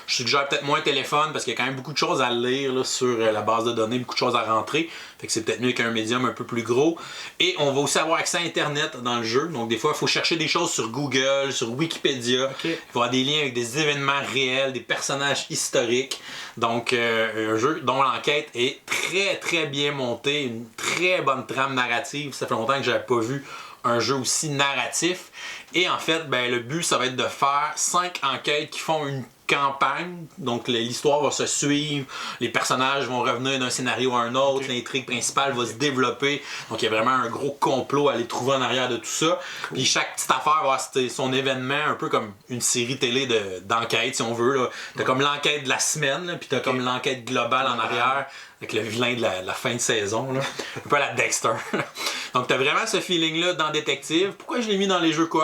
Je suggère peut-être moins un téléphone parce qu'il y a quand même beaucoup de choses à lire là, sur la base de données, beaucoup de choses à rentrer. Fait que c'est peut-être mieux qu'un médium un peu plus gros. Et on va aussi avoir accès à Internet dans le jeu. Donc des fois, il faut chercher des choses sur Google, sur Wikipédia. Il va y avoir des liens avec des événements réels, des personnages historiques. Donc un jeu dont l'enquête est très très bien montée, une très bonne trame narrative. Ça fait longtemps que j'avais pas vu un jeu aussi narratif. Et en fait, le but, ça va être de faire 5 enquêtes qui font une campagne, donc l'histoire va se suivre, les personnages vont revenir d'un scénario à un autre, l'intrigue principale va se développer, donc il y a vraiment un gros complot à aller trouver en arrière de tout ça, puis chaque petite affaire va avoir son événement, un peu comme une série télé d'enquête si on veut, t'as comme l'enquête de la semaine, là, puis t'as comme l'enquête globale en arrière, avec le vilain de la fin de saison, là. Un peu à la Dexter. Donc t'as vraiment ce feeling-là dans Détective. Pourquoi je l'ai mis dans les jeux coop?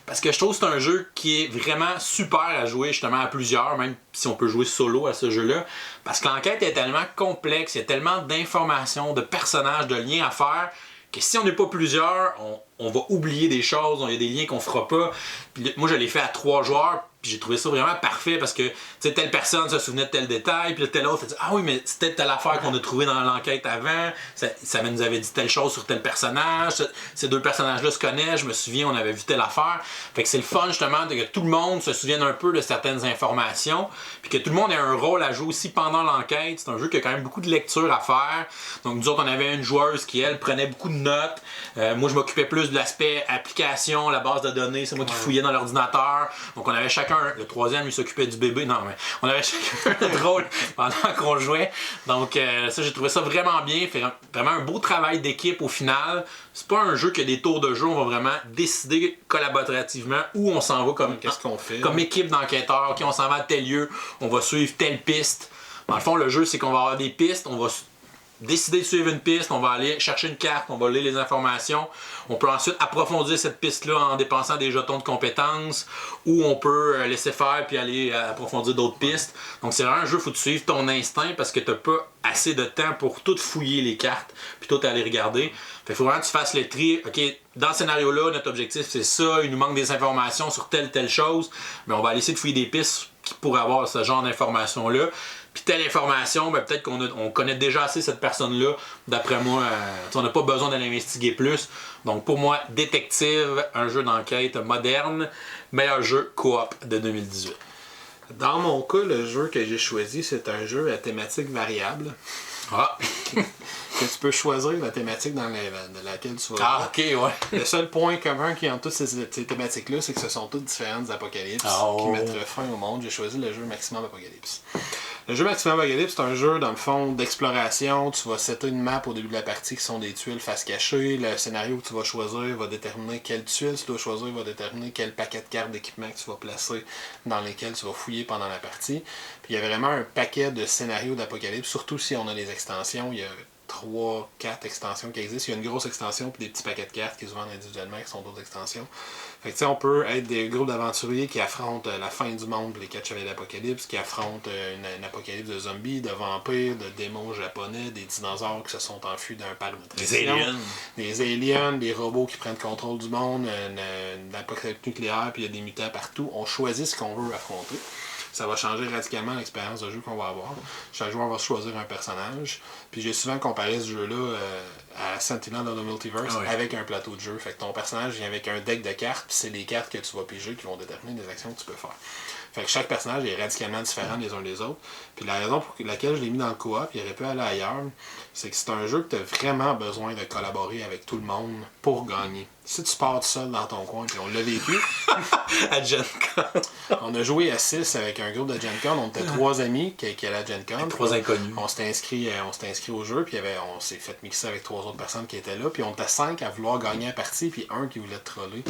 Parce que je trouve que c'est un jeu qui est vraiment super à jouer justement à plusieurs, même si on peut jouer solo à ce jeu-là. Parce que l'enquête est tellement complexe, il y a tellement d'informations, de personnages, de liens à faire, que si on n'est pas plusieurs, on va oublier des choses, il y a des liens qu'on fera pas. Puis moi je l'ai fait à 3 joueurs, puis j'ai trouvé ça vraiment parfait parce que telle personne se souvenait de tel détail, puis telle autre fait ah oui, mais c'était telle affaire qu'on a trouvé dans l'enquête avant, ça nous avait dit telle chose sur tel personnage, ces deux personnages-là se connaissent, je me souviens, on avait vu telle affaire. Fait que c'est le fun justement que tout le monde se souvienne un peu de certaines informations, puis que tout le monde ait un rôle à jouer aussi pendant l'enquête. C'est un jeu qui a quand même beaucoup de lecture à faire. Donc nous autres, on avait une joueuse qui, elle, prenait beaucoup de notes. Moi, je m'occupais plus de l'aspect application, la base de données, c'est moi qui fouillais dans l'ordinateur. Donc on avait chacun, le troisième, lui s'occupait du bébé. Non, mais on avait chacun notre rôle pendant qu'on jouait. Donc ça, j'ai trouvé ça vraiment bien. Fait vraiment un beau travail d'équipe au final. C'est pas un jeu qui a des tours de jeu, on va vraiment décider collaborativement où on s'en va qu'est-ce qu'on fait, comme équipe d'enquêteurs. OK, on s'en va à tel lieu, on va suivre telle piste. Dans le fond, le jeu, c'est qu'on va avoir des pistes, on va décider de suivre une piste, on va aller chercher une carte, on va lire les informations. On peut ensuite approfondir cette piste-là en dépensant des jetons de compétences, ou on peut laisser faire puis aller approfondir d'autres pistes. Donc c'est vraiment un jeu où il faut te suivre ton instinct parce que tu n'as pas assez de temps pour tout fouiller les cartes puis tout aller regarder. Fait qu'il faut vraiment que tu fasses le tri. OK, dans ce scénario-là, notre objectif c'est ça, il nous manque des informations sur telle chose, mais on va aller essayer de fouiller des pistes qui pourraient avoir ce genre d'informations-là. Puis telle information, peut-être qu'on connaît déjà assez cette personne-là. D'après moi, on n'a pas besoin d'aller investiguer plus. Donc pour moi, Détective, un jeu d'enquête moderne, meilleur jeu coop de 2018. Dans mon cas, le jeu que j'ai choisi, c'est un jeu à thématique variable. Ah! Que tu peux choisir la thématique dans laquelle tu vas. Ah, ok, ouais. Le seul point commun qui ont toutes ces thématiques-là, c'est que ce sont toutes différentes apocalypses qui mettent fin au monde. J'ai choisi le jeu Maximum Apocalypse. Le jeu Maximum Apocalypse, c'est un jeu, dans le fond, d'exploration. Tu vas setter une map au début de la partie qui sont des tuiles face cachée. Le scénario que tu vas choisir va déterminer quelle tuile tu dois choisir, va déterminer quel paquet de cartes d'équipement que tu vas placer dans lesquels tu vas fouiller pendant la partie. Puis il y a vraiment un paquet de scénarios d'apocalypse, surtout si on a des extensions. Il y a 3-4 extensions qui existent. Il y a une grosse extension puis des petits paquets de cartes qui se vendent individuellement qui sont d'autres extensions. Fait que tu sais, on peut être des groupes d'aventuriers qui affrontent la fin du monde, les 4 chevaliers d'Apocalypse, qui affrontent une apocalypse de zombies, de vampires, de démons japonais, des dinosaures qui se sont enfuis d'un parc d'attraction. Des aliens, des robots qui prennent contrôle du monde, une apocalypse nucléaire, puis il y a des mutants partout. On choisit ce qu'on veut affronter. Ça va changer radicalement l'expérience de jeu qu'on va avoir. Chaque joueur va choisir un personnage. Puis j'ai souvent comparé ce jeu-là à Sentinel of the Multiverse avec un plateau de jeu. Fait que ton personnage vient avec un deck de cartes, puis c'est les cartes que tu vas piger qui vont déterminer les actions que tu peux faire. Fait que chaque personnage est radicalement différent les uns des autres. Puis la raison pour laquelle je l'ai mis dans le co-op, il aurait pu aller ailleurs, c'est que c'est un jeu que tu as vraiment besoin de collaborer avec tout le monde pour gagner. Si tu pars tout seul dans ton coin, puis on l'a vécu. À Gen Con. On a joué à 6 avec un groupe de Gen Con. On était 3 amis qui allaient à Gen Con. 3 inconnus. On s'était inscrit au jeu, puis on s'est fait mixer avec 3 autres personnes qui étaient là. Puis on était 5 à vouloir gagner la partie, puis un qui voulait te troller.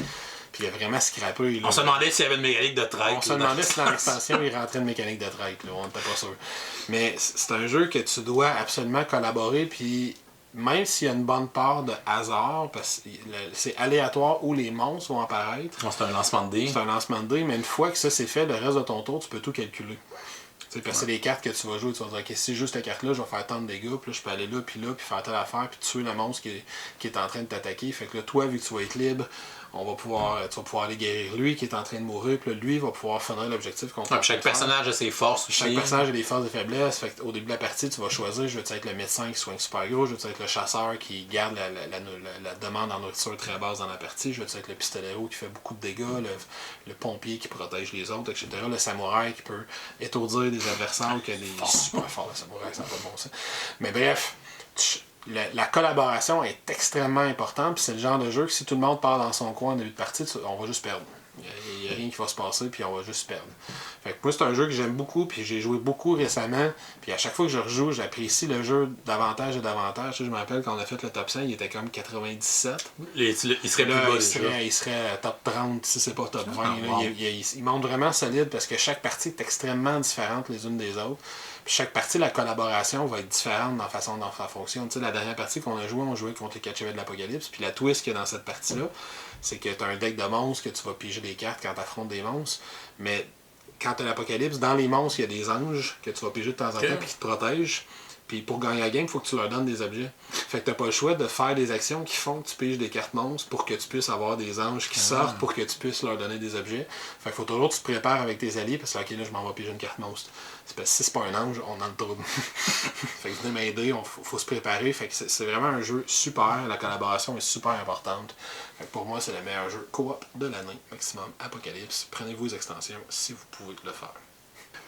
Puis il a vraiment scrappé. On se demandait s'il y avait une mécanique de traite. On se demandait si dans l'extension il rentrait une mécanique de traite. Là. On n'était pas sûr. Mais c'est un jeu que tu dois absolument collaborer, puis même s'il y a une bonne part de hasard, parce que c'est aléatoire où les monstres vont apparaître. C'est un lancement de dés. C'est un lancement de dés, mais une fois que ça c'est fait, le reste de ton tour, tu peux tout calculer. Parce que c'est des cartes que tu vas jouer, tu vas dire, ok, si juste cette carte-là, je vais faire tant de dégâts, puis là, je peux aller là, puis faire telle affaire, puis tuer le monstre qui est en train de t'attaquer. Fait que là, toi, vu que tu vas être libre, tu vas pouvoir aller guérir lui qui est en train de mourir, puis là, lui va pouvoir finir l'objectif contre chaque personnage a ses forces aussi. Chaque personnage a des forces et faiblesses. Fait au début de la partie, tu vas choisir, je veux être le médecin qui soigne super gros, je veux être le chasseur qui garde la demande en nourriture très basse dans la partie, je veux être le pistolero qui fait beaucoup de dégâts, le pompier qui protège les autres, etc. Le samouraï qui peut étourdir des adversaires ou qui a des super forts, le samouraï, ça n'a pas de bon sens. Mais bref, la collaboration est extrêmement importante, puis c'est le genre de jeu que si tout le monde part dans son coin en début de partie, on va juste perdre. Il n'y a rien qui va se passer, puis on va juste perdre. Fait que moi, c'est un jeu que j'aime beaucoup, puis j'ai joué beaucoup récemment, puis à chaque fois que je rejoue, j'apprécie le jeu davantage et davantage. Tu sais, je me rappelle quand on a fait le top 100, il était comme 97. Il serait là, plus bas, il serait top 30, si c'est pas top 20. wow. Il monte vraiment solide parce que chaque partie est extrêmement différente les unes des autres. Puis chaque partie, la collaboration va être différente dans la façon dont ça fonctionne. Tu sais, la dernière partie qu'on a joué, on jouait contre les 4 chevaliers de l'Apocalypse. Puis la twist qu'il y a dans cette partie-là, c'est que tu as un deck de monstres que tu vas piger des cartes quand tu affrontes des monstres. Mais quand tu as l'Apocalypse, dans les monstres, il y a des anges que tu vas piger de temps en temps et qui te protègent. Puis pour gagner la game, il faut que tu leur donnes des objets. Fait que t'as pas le choix de faire des actions qui font que tu piges des cartes monstres pour que tu puisses avoir des anges qui sortent pour que tu puisses leur donner des objets. Fait qu'il faut toujours que tu te prépares avec tes alliés parce que ok, là je m'en vais piger une carte monstre. C'est parce que si c'est pas un ange, on a le trouble. Fait que venez m'aider, faut se préparer. Fait que c'est vraiment un jeu super, la collaboration est super importante. Fait que pour moi c'est le meilleur jeu coop de l'année, maximum Apocalypse. Prenez-vous les extensions si vous pouvez le faire.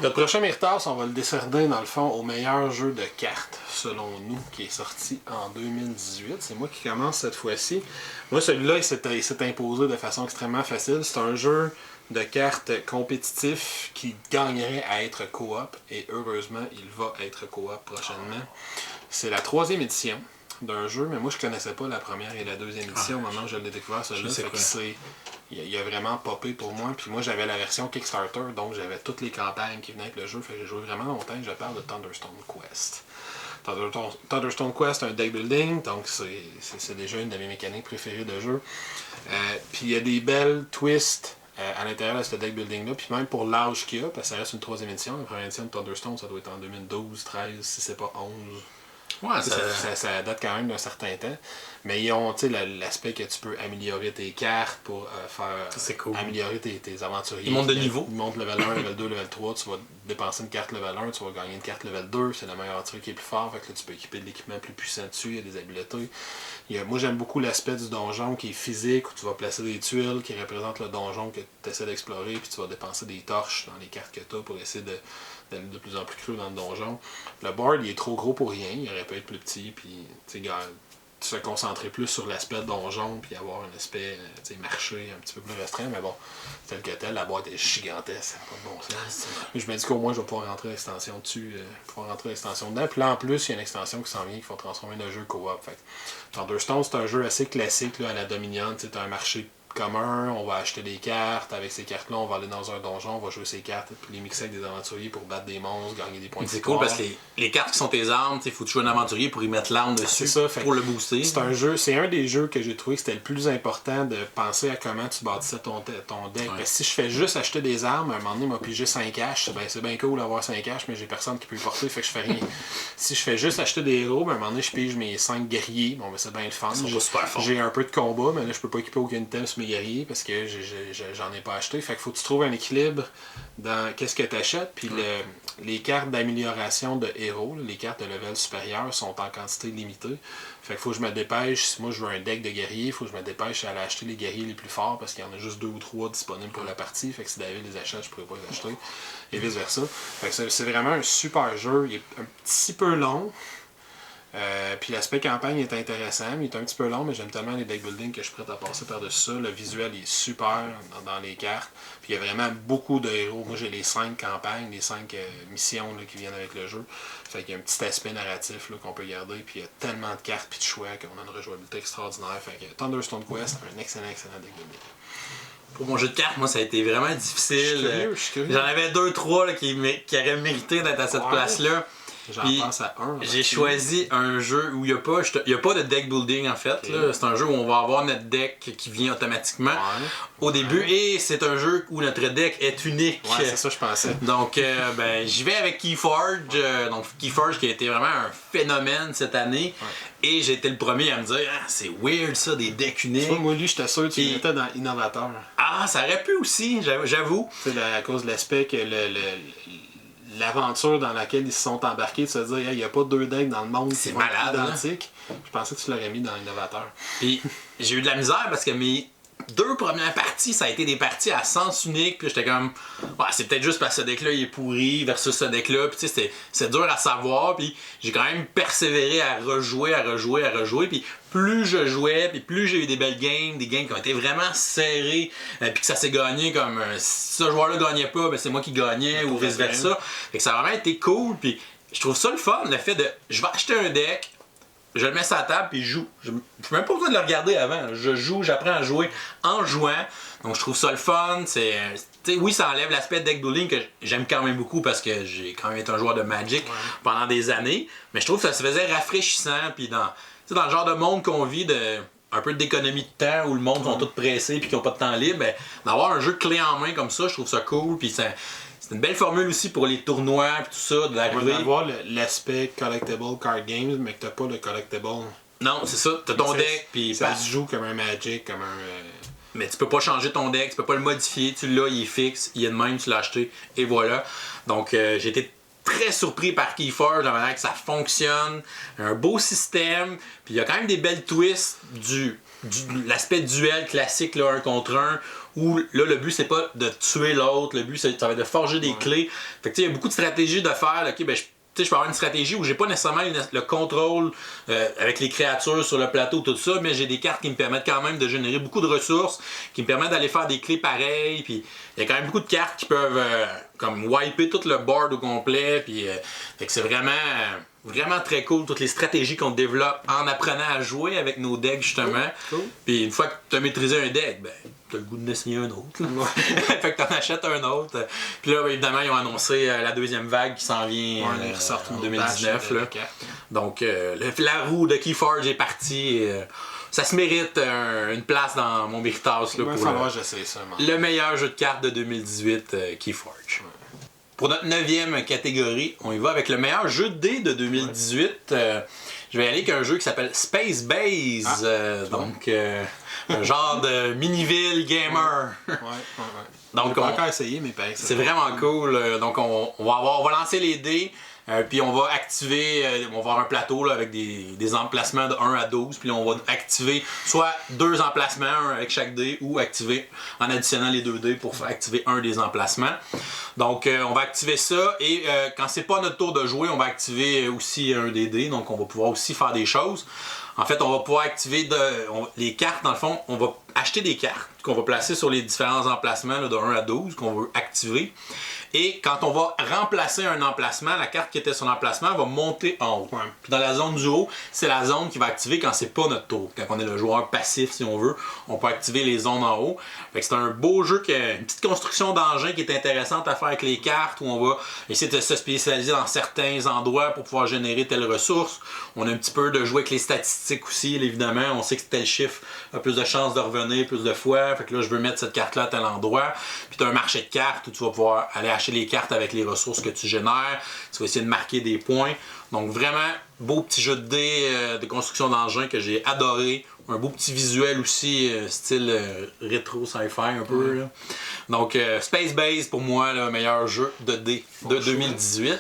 Notre prochain Méritas, on va le décerner dans le fond au meilleur jeu de cartes, selon nous, qui est sorti en 2018. C'est moi qui commence cette fois-ci. Moi, celui-là, il s'est imposé de façon extrêmement facile. C'est un jeu de cartes compétitif qui gagnerait à être coop, et heureusement, il va être coop prochainement. C'est la 3e édition d'un jeu, mais moi je connaissais pas la première et la 2e édition au moment où je l'ai découvert celui-là. Il a vraiment popé pour moi. Puis moi j'avais la version Kickstarter, donc j'avais toutes les campagnes qui venaient avec le jeu. Fait que j'ai joué vraiment longtemps. Je parle de Thunderstone Quest. Thunderstone Quest, un deck building, donc c'est déjà une de mes mécaniques préférées de jeu. Puis il y a des belles twists à l'intérieur de ce deck building-là, puis même pour l'âge qu'il y a, parce que ça reste une 3e édition. La première édition de Thunderstone, ça doit être en 2012, 13, si c'est pas 11. Ouais, ça date quand même d'un certain temps. Mais ils ont l'aspect que tu peux améliorer tes cartes pour améliorer tes aventuriers. Ils montent de niveau. Ils montent level 1, level 2, level 3. Tu vas dépenser une carte level 1, tu vas gagner une carte level 2. C'est le meilleur truc qui est plus fort. Fait que là, tu peux équiper de l'équipement plus puissant dessus. Il y a des habiletés. Moi, j'aime beaucoup l'aspect du donjon qui est physique, où tu vas placer des tuiles qui représentent le donjon que tu essaies d'explorer. Puis tu vas dépenser des torches dans les cartes que tu as pour essayer d'aller de plus en plus creux dans le donjon. Le board, il est trop gros pour rien. Il aurait pu être plus petit. Puis, se concentrer plus sur l'aspect donjon, puis avoir un aspect marché un petit peu plus restreint, mais bon, tel que tel, la boîte est gigantesque, ça n'a pas de bon sens. Mais je me dis qu'au moins je vais pouvoir rentrer l'extension dessus, dedans. Puis là en plus, il y a une extension qui s'en vient, qu'il faut transformer en un jeu coop. Fait Thunderstone, c'est un jeu assez classique là, à la Dominion, tu as un marché commun, on va acheter des cartes. Avec ces cartes-là, on va aller dans un donjon, on va jouer ces cartes, puis les mixer avec des aventuriers pour battre des monstres, gagner des points de C'est cool parce que les cartes qui sont tes armes, il faut que tu joues un aventurier pour y mettre l'arme dessus pour le booster. C'est un des jeux que j'ai trouvé que c'était le plus important de penser à comment tu bâtissais ton deck. Ouais. Parce que si je fais juste acheter des armes, à un moment donné, il m'a pigé 5 haches. C'est bien cool d'avoir 5 haches, mais j'ai personne qui peut y porter, fait que je fais rien. Si je fais juste acheter des héros, à un moment donné, je pige mes 5 guerriers. Bon, ben c'est bien le fun. J'ai un peu de combat, mais là, je peux pas équiper aucun item sur mes guerriers parce que j'en ai pas acheté. Fait qu'il faut que tu trouves un équilibre dans qu'est-ce que tu achètes. Puis les cartes d'amélioration de héros, les cartes de level supérieur, sont en quantité limitée. Fait qu'il faut que je me dépêche. Si moi je veux un deck de guerriers, il faut que je me dépêche à aller acheter les guerriers les plus forts parce qu'il y en a juste 2 ou 3 disponibles pour la partie. Fait que si David les achète, je pourrais pas les acheter. Et vice versa. Fait que c'est vraiment un super jeu. Il est un petit peu long. Puis l'aspect campagne est intéressant, mais il est un petit peu long, mais j'aime tellement les deck building que je suis prêt à passer par-dessus ça. Le visuel est super dans les cartes. Puis il y a vraiment beaucoup de héros. Moi j'ai les 5 campagnes, les 5 missions là, qui viennent avec le jeu. Fait qu'il y a un petit aspect narratif là, qu'on peut garder. Puis il y a tellement de cartes puis de choix qu'on a une rejouabilité extraordinaire. Fait que Thunderstone Quest, un excellent deck building. Pour mon jeu de cartes, moi ça a été vraiment difficile. Je suis curieux. J'en avais 2-3 qui auraient mérité d'être à cette place-là. J'en pense à un. J'ai choisi un jeu où il n'y a pas de deck building en fait. Okay. C'est un jeu où on va avoir notre deck qui vient automatiquement au début et c'est un jeu où notre deck est unique. Ouais, c'est ça je pensais. Donc j'y vais avec Keyforge. Donc Keyforge qui a été vraiment un phénomène cette année. Ouais. Et j'ai été le premier à me dire c'est weird ça, des decks uniques. Tu vois, moi lui j'étais sûr que tu étais dans Innovateur. Ah, ça aurait pu aussi, j'avoue. C'est à cause de l'aspect que l'aventure dans laquelle ils se sont embarqués, de se dire il n'y a pas 2 decks dans le monde qui vont être identiques. Je pensais que tu l'aurais mis dans Innovateur. Puis j'ai eu de la misère parce que mes 2 premières parties, ça a été des parties à sens unique. Puis j'étais comme, c'est peut-être juste parce que ce deck-là il est pourri versus ce deck-là. Puis tu sais, c'est dur à savoir. Puis j'ai quand même persévéré à rejouer. Puis plus je jouais, puis plus j'ai eu des belles games, des games qui ont été vraiment serrés, puis que ça s'est gagné comme si ce joueur-là gagnait pas, ben c'est moi qui gagnais ou vice versa. Fait que ça a vraiment été cool. Puis je trouve ça le fun, le fait de, je vais acheter un deck. Je le mets sur la table puis je joue. Je n'ai même pas besoin de le regarder avant. Je joue, j'apprends à jouer en jouant. Donc je trouve ça le fun. Oui, ça enlève l'aspect deck building que j'aime quand même beaucoup parce que j'ai quand même été un joueur de Magic pendant des années. Mais je trouve que ça se faisait rafraîchissant. Puis dans le genre de monde qu'on vit, un peu d'économie de temps où le monde sont tous pressés et qu'ils n'ont pas de temps libre, ben, d'avoir un jeu clé en main comme ça, je trouve ça cool. Puis c'est une belle formule aussi pour les tournois et tout ça, d'arriver. D'avoir l'aspect collectible card games, mais que t'as pas le collectible. Non, c'est ça. T'as ton deck, puis ça se joue comme un Magic, comme un. Mais tu peux pas changer ton deck, tu peux pas le modifier. Tu l'as, il est fixe, il est de même, tu l'as acheté, et voilà. Donc j'ai été très surpris par Keyforge, la manière que ça fonctionne, un beau système, puis il y a quand même des belles twists l'aspect duel classique, là, 1 contre 1, où là, le but, c'est pas de tuer l'autre, le but, ça va être de forger des clés. Fait que il y a beaucoup de stratégies de faire, là, je peux avoir une stratégie où j'ai pas nécessairement le contrôle avec les créatures sur le plateau, tout ça, mais j'ai des cartes qui me permettent quand même de générer beaucoup de ressources, qui me permettent d'aller faire des clés pareilles, puis il y a quand même beaucoup de cartes qui peuvent comme wiper tout le board au complet, puis fait que c'est vraiment très cool, toutes les stratégies qu'on développe en apprenant à jouer avec nos decks justement. Cool. Puis une fois que tu as maîtrisé un deck, ben t'as le goût de d'essayer un autre. Fait que t'en achètes un autre. Puis là, évidemment, ils ont annoncé la 2e vague qui s'en vient en 2019. Là. Donc, la roue de Keyforge est partie. Ça se mérite une place dans mon Méritas pour le meilleur jeu de cartes de 2018, Keyforge. Pour notre 9e catégorie, on y va avec le meilleur jeu de dés de 2018. Je vais y aller avec un jeu qui s'appelle Space Base. Donc, un genre de mini-ville gamer. Donc, on va encore essayer, mais pareil. C'est vraiment cool. Donc, on va lancer les dés. Puis on va activer, on va avoir un plateau là, avec des emplacements de 1 à 12. Puis là, on va activer soit 2 emplacements, un avec chaque dé, ou activer en additionnant les 2 dés pour activer un des emplacements. Donc on va activer ça et quand c'est pas notre tour de jouer, on va activer aussi un des dés. Donc on va pouvoir aussi faire des choses. En fait, on va pouvoir activer les cartes. Dans le fond, on va acheter des cartes qu'on va placer sur les différents emplacements là, de 1 à 12 qu'on veut activer. Et quand on va remplacer un emplacement, la carte qui était sur l'emplacement va monter en haut. Ouais. Puis dans la zone du haut, c'est la zone qui va activer quand c'est pas notre tour. Quand on est le joueur passif, si on veut, on peut activer les zones en haut. Fait que c'est un beau jeu, une petite construction d'engin qui est intéressante à faire avec les cartes, où on va essayer de se spécialiser dans certains endroits pour pouvoir générer telle ressource. On a un petit peu de jouer avec les statistiques aussi, évidemment. On sait que tel chiffre a plus de chances de revenir plus de fois. Fait que là, je veux mettre cette carte-là à tel endroit. Puis tu as un marché de cartes où tu vas pouvoir aller acheter les cartes avec les ressources que tu génères. Tu vas essayer de marquer des points. Donc vraiment, beau petit jeu de dés de construction d'engins que j'ai adoré. Un beau petit visuel aussi, style rétro sci-fi un peu. Là. Donc Space Base pour moi, le meilleur jeu de dés de 2018.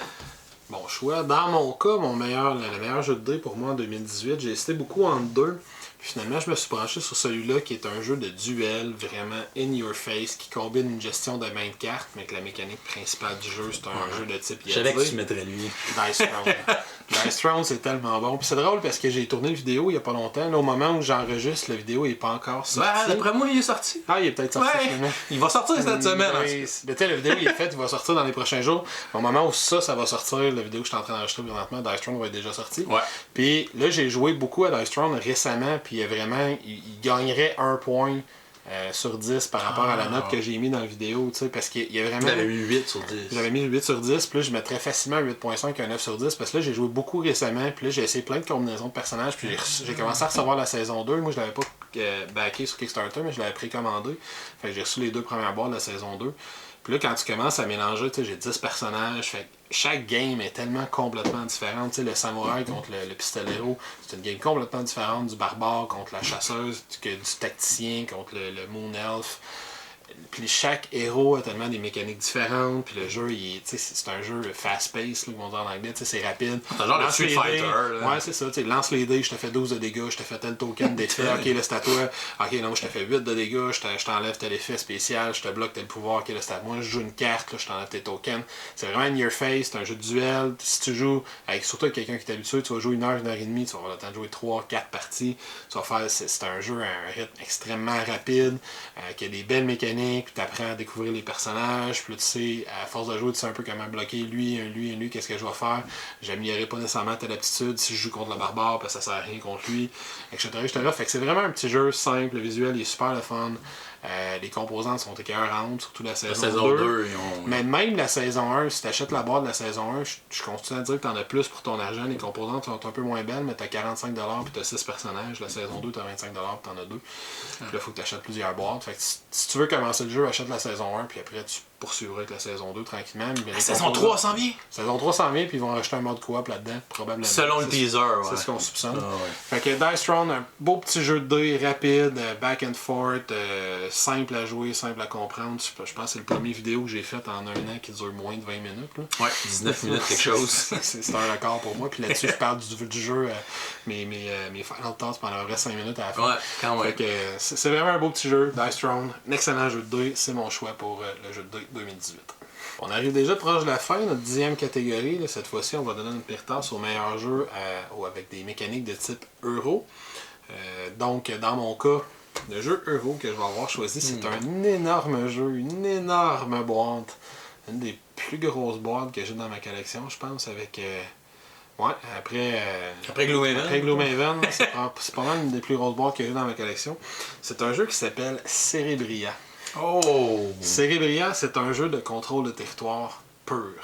Bon choix. Dans mon cas, le meilleur jeu de dés pour moi en 2018, j'ai hésité beaucoup entre deux. Puis finalement, je me suis branché sur celui-là qui est un jeu de duel vraiment in your face, qui combine une gestion de main de cartes, mais que la mécanique principale du jeu, c'est un jeu de type Je savais que tu mettrais lui. Dice Throne. Dice Throne, c'est tellement bon. Puis c'est drôle parce que j'ai tourné une vidéo il y a pas longtemps. Là, au moment où j'enregistre, la vidéo est pas encore sortie. Ouais, d'après moi, il est sorti. Ah, il est peut-être sorti finalement. Il va sortir cette semaine. Oui, mais tu sais, la vidéo il est faite, il va sortir dans les prochains jours. Au moment où ça va sortir, la vidéo que je suis en train d'enregistrer présentement, Dice Throne va être déjà sortie. Ouais. Puis là, j'ai joué beaucoup à Dice Throne récemment, puis il y a vraiment, il gagnerait 1 point sur 10 par rapport à la note que j'ai mis dans la vidéo, tu sais, parce qu'il y a vraiment... J'avais mis 8 sur 10. J'avais mis 8 sur 10, puis là, je mettrais facilement un 8.5 et un 9 sur 10, parce que là, j'ai joué beaucoup récemment, puis là, j'ai essayé plein de combinaisons de personnages, puis j'ai commencé à recevoir la saison 2. Moi, je l'avais pas backé sur Kickstarter, mais je l'avais précommandé. Fait que j'ai reçu les 2 premières boîtes de la saison 2. Puis là, quand tu commences à mélanger, tu sais, j'ai 10 personnages, fait que chaque game est tellement complètement différente. Tu sais, le samouraï contre le pistolero, c'est une game complètement différente du barbare contre la chasseuse, du tacticien contre le moon elf. Puis chaque héros a tellement des mécaniques différentes, puis le jeu, c'est un jeu fast-paced, comme on dit en anglais, c'est rapide. C'est un genre de Street Fighter. Ouais, c'est ça, lance les dés, je te fais 12 de dégâts, je te fais tel token d'effet, ok, là c'est à toi, ok, non, je te fais 8 de dégâts, je t'enlève tel effet spécial, je te bloque tel pouvoir, ok, là c'est à moi, je joue une carte, là, je t'enlève tes tokens. C'est vraiment in your face, c'est un jeu de duel. Si tu joues surtout avec quelqu'un qui est habitué, tu vas jouer 1 heure et demie, tu vas avoir le temps de jouer 3-4 parties. Tu vas faire, c'est un jeu à un rythme extrêmement rapide, qui a des belles mécaniques. Puis tu apprends à découvrir les personnages, puis là tu sais, à force de jouer, tu sais un peu comment bloquer lui, qu'est-ce que je vais faire. J'améliorerai pas nécessairement telle aptitude si je joue contre le barbare, parce que ça sert à rien contre lui, etc. Fait que c'est vraiment un petit jeu simple, le visuel il est super le fun. Les composantes sont écœurantes, surtout la saison 2. Mais même la saison 1, si tu achètes la boîte de la saison 1, je continue à dire que tu en as plus pour ton argent. Les composantes sont un peu moins belles, mais tu as 45$ puis tu as 6 personnages. La saison 2, tu as 25$ puis tu en as 2. Puis là, il faut que tu achètes plusieurs boîtes. Fait que si tu veux commencer le jeu, achète la saison 1, puis après tu poursuivras avec la saison 2 tranquillement. Mais la saison 3 s'en vient. Saison 3 s'en vient, puis ils vont rajouter un mode coop là-dedans, probablement. Selon le teaser, ouais. C'est ce qu'on soupçonne. Ah, ouais. Fait que Dice Throne, un beau petit jeu de dés rapide, back and forth, simple à jouer, simple à comprendre. Je pense que c'est le premier vidéo que j'ai fait en un an qui dure moins de 20 minutes. Là. Ouais, 19 minutes quelque chose. C'est un record pour moi. Puis là-dessus, je parle du jeu, mes Final Thoughts pendant 5 minutes à la fin. Ouais, quand même. Fait que c'est vraiment un beau petit jeu, Dice Throne. Un excellent jeu de dés. C'est mon choix pour le jeu de dés 2018. On arrive déjà proche de la fin, notre 10e catégorie. Là, cette fois-ci, on va donner une pertasse au meilleur jeu avec des mécaniques de type euro. Donc, dans mon cas, le jeu euro que je vais avoir choisi, c'est un énorme jeu, une énorme boîte. Une des plus grosses boîtes que j'ai dans ma collection, je pense, avec... après Gloomhaven, c'est pas mal une des plus grosses boîtes que j'ai dans ma collection. C'est un jeu qui s'appelle Cerebria. Oh! Cerebria, c'est un jeu de contrôle de territoire pur.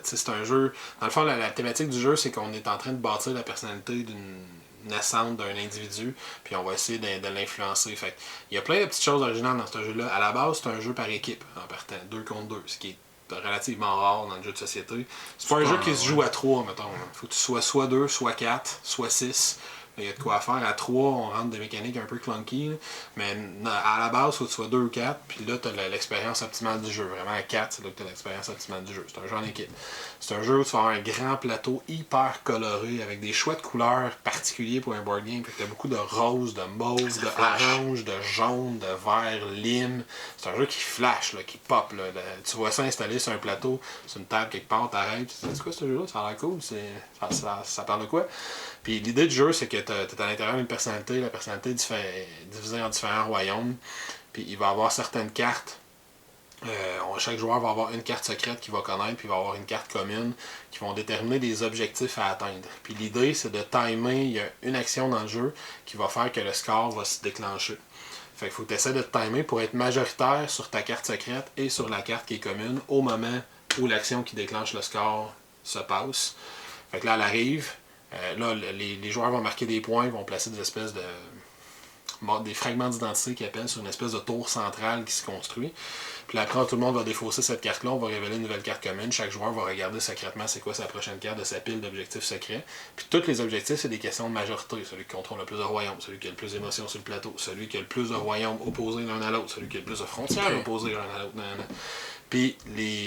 C'est un jeu... Dans le fond, la thématique du jeu, c'est qu'on est en train de bâtir la personnalité d'une naissante d'un individu, puis on va essayer de l'influencer. Fait il y a plein de petites choses originales dans ce jeu-là. À la base, c'est un jeu par équipe, en partant, 2 contre 2, ce qui est relativement rare dans le jeu de société. C'est pas un jeu qui se joue à 3, mettons. Faut que tu sois soit 2, soit 4, soit 6. Il y a de quoi faire. À 3, on rentre des mécaniques un peu clunky. Là. Mais à la base, il faut que tu sois 2 ou 4. Puis là, tu as l'expérience optimale du jeu. Vraiment, à 4, c'est là que tu as l'expérience optimale du jeu. C'est un jeu en équipe. C'est un jeu où tu vas avoir un grand plateau hyper coloré avec des choix de couleurs particuliers pour un board game. Fait que tu as beaucoup de rose, de mauve, de orange, de jaune, de vert, lime. C'est un jeu qui flash, là, qui pop. Là. Tu vois ça installé sur un plateau, sur une table quelque part, t'arrêtes. Tu te dis, c'est quoi ce jeu-là? Ça a l'air cool. Ça parle de quoi? Puis l'idée du jeu, c'est que tu es à l'intérieur d'une personnalité. La personnalité est divisée en différents royaumes. Puis il va y avoir certaines cartes Chaque joueur va avoir une carte secrète qu'il va connaître, puis il va avoir une carte commune qui vont déterminer des objectifs à atteindre. Puis l'idée, c'est de timer, il y a une action dans le jeu qui va faire que le score va se déclencher. Fait qu'il faut que tu essaies de te timer pour être majoritaire sur ta carte secrète et sur la carte qui est commune au moment où l'action qui déclenche le score se passe. Fait que là, elle arrive. Là, les joueurs vont marquer des points, vont placer des espèces de... des fragments d'identité qu'ils appellent sur une espèce de tour centrale qui se construit. Puis après, tout le monde va défausser cette carte-là, on va révéler une nouvelle carte commune. Chaque joueur va regarder secrètement c'est quoi sa prochaine carte de sa pile d'objectifs secrets. Puis tous les objectifs, c'est des questions de majorité. Celui qui contrôle le plus de royaumes, celui qui a le plus d'émotions sur le plateau, celui qui a le plus de royaumes opposés l'un à l'autre, celui qui a le plus de frontières opposées l'un à l'autre. Puis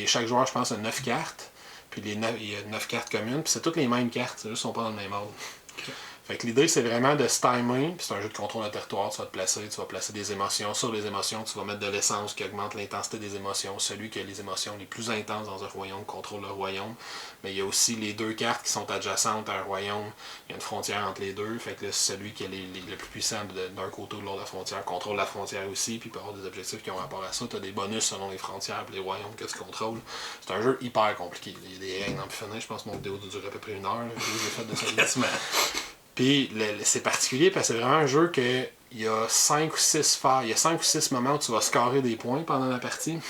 chaque joueur, je pense, a 9 cartes. Puis il y a 9 cartes communes. Puis c'est toutes les mêmes cartes, c'est juste qu'ils sont pas dans le même ordre. Okay. Fait que l'idée, c'est vraiment de se timer. C'est un jeu de contrôle de territoire. Tu vas te placer, tu vas placer des émotions. Sur les émotions, tu vas mettre de l'essence qui augmente l'intensité des émotions. Celui qui a les émotions les plus intenses dans un royaume contrôle le royaume. Mais il y a aussi les 2 cartes qui sont adjacentes à un royaume. Il y a une frontière entre les deux. Fait que là, celui qui est le plus puissant d'un côté ou de l'autre de la frontière contrôle la frontière aussi. Puis il peut avoir des objectifs qui ont rapport à ça. Tu as des bonus selon les frontières et les royaumes que tu contrôles. C'est un jeu hyper compliqué. Il y a des règles en plus finir. Je pense que mon vidéo doit durer à peu près 1 heure. J'ai fait de ça. Puis c'est particulier parce que c'est vraiment un jeu que il y a 5 ou 6 moments où tu vas scorer des points pendant la partie.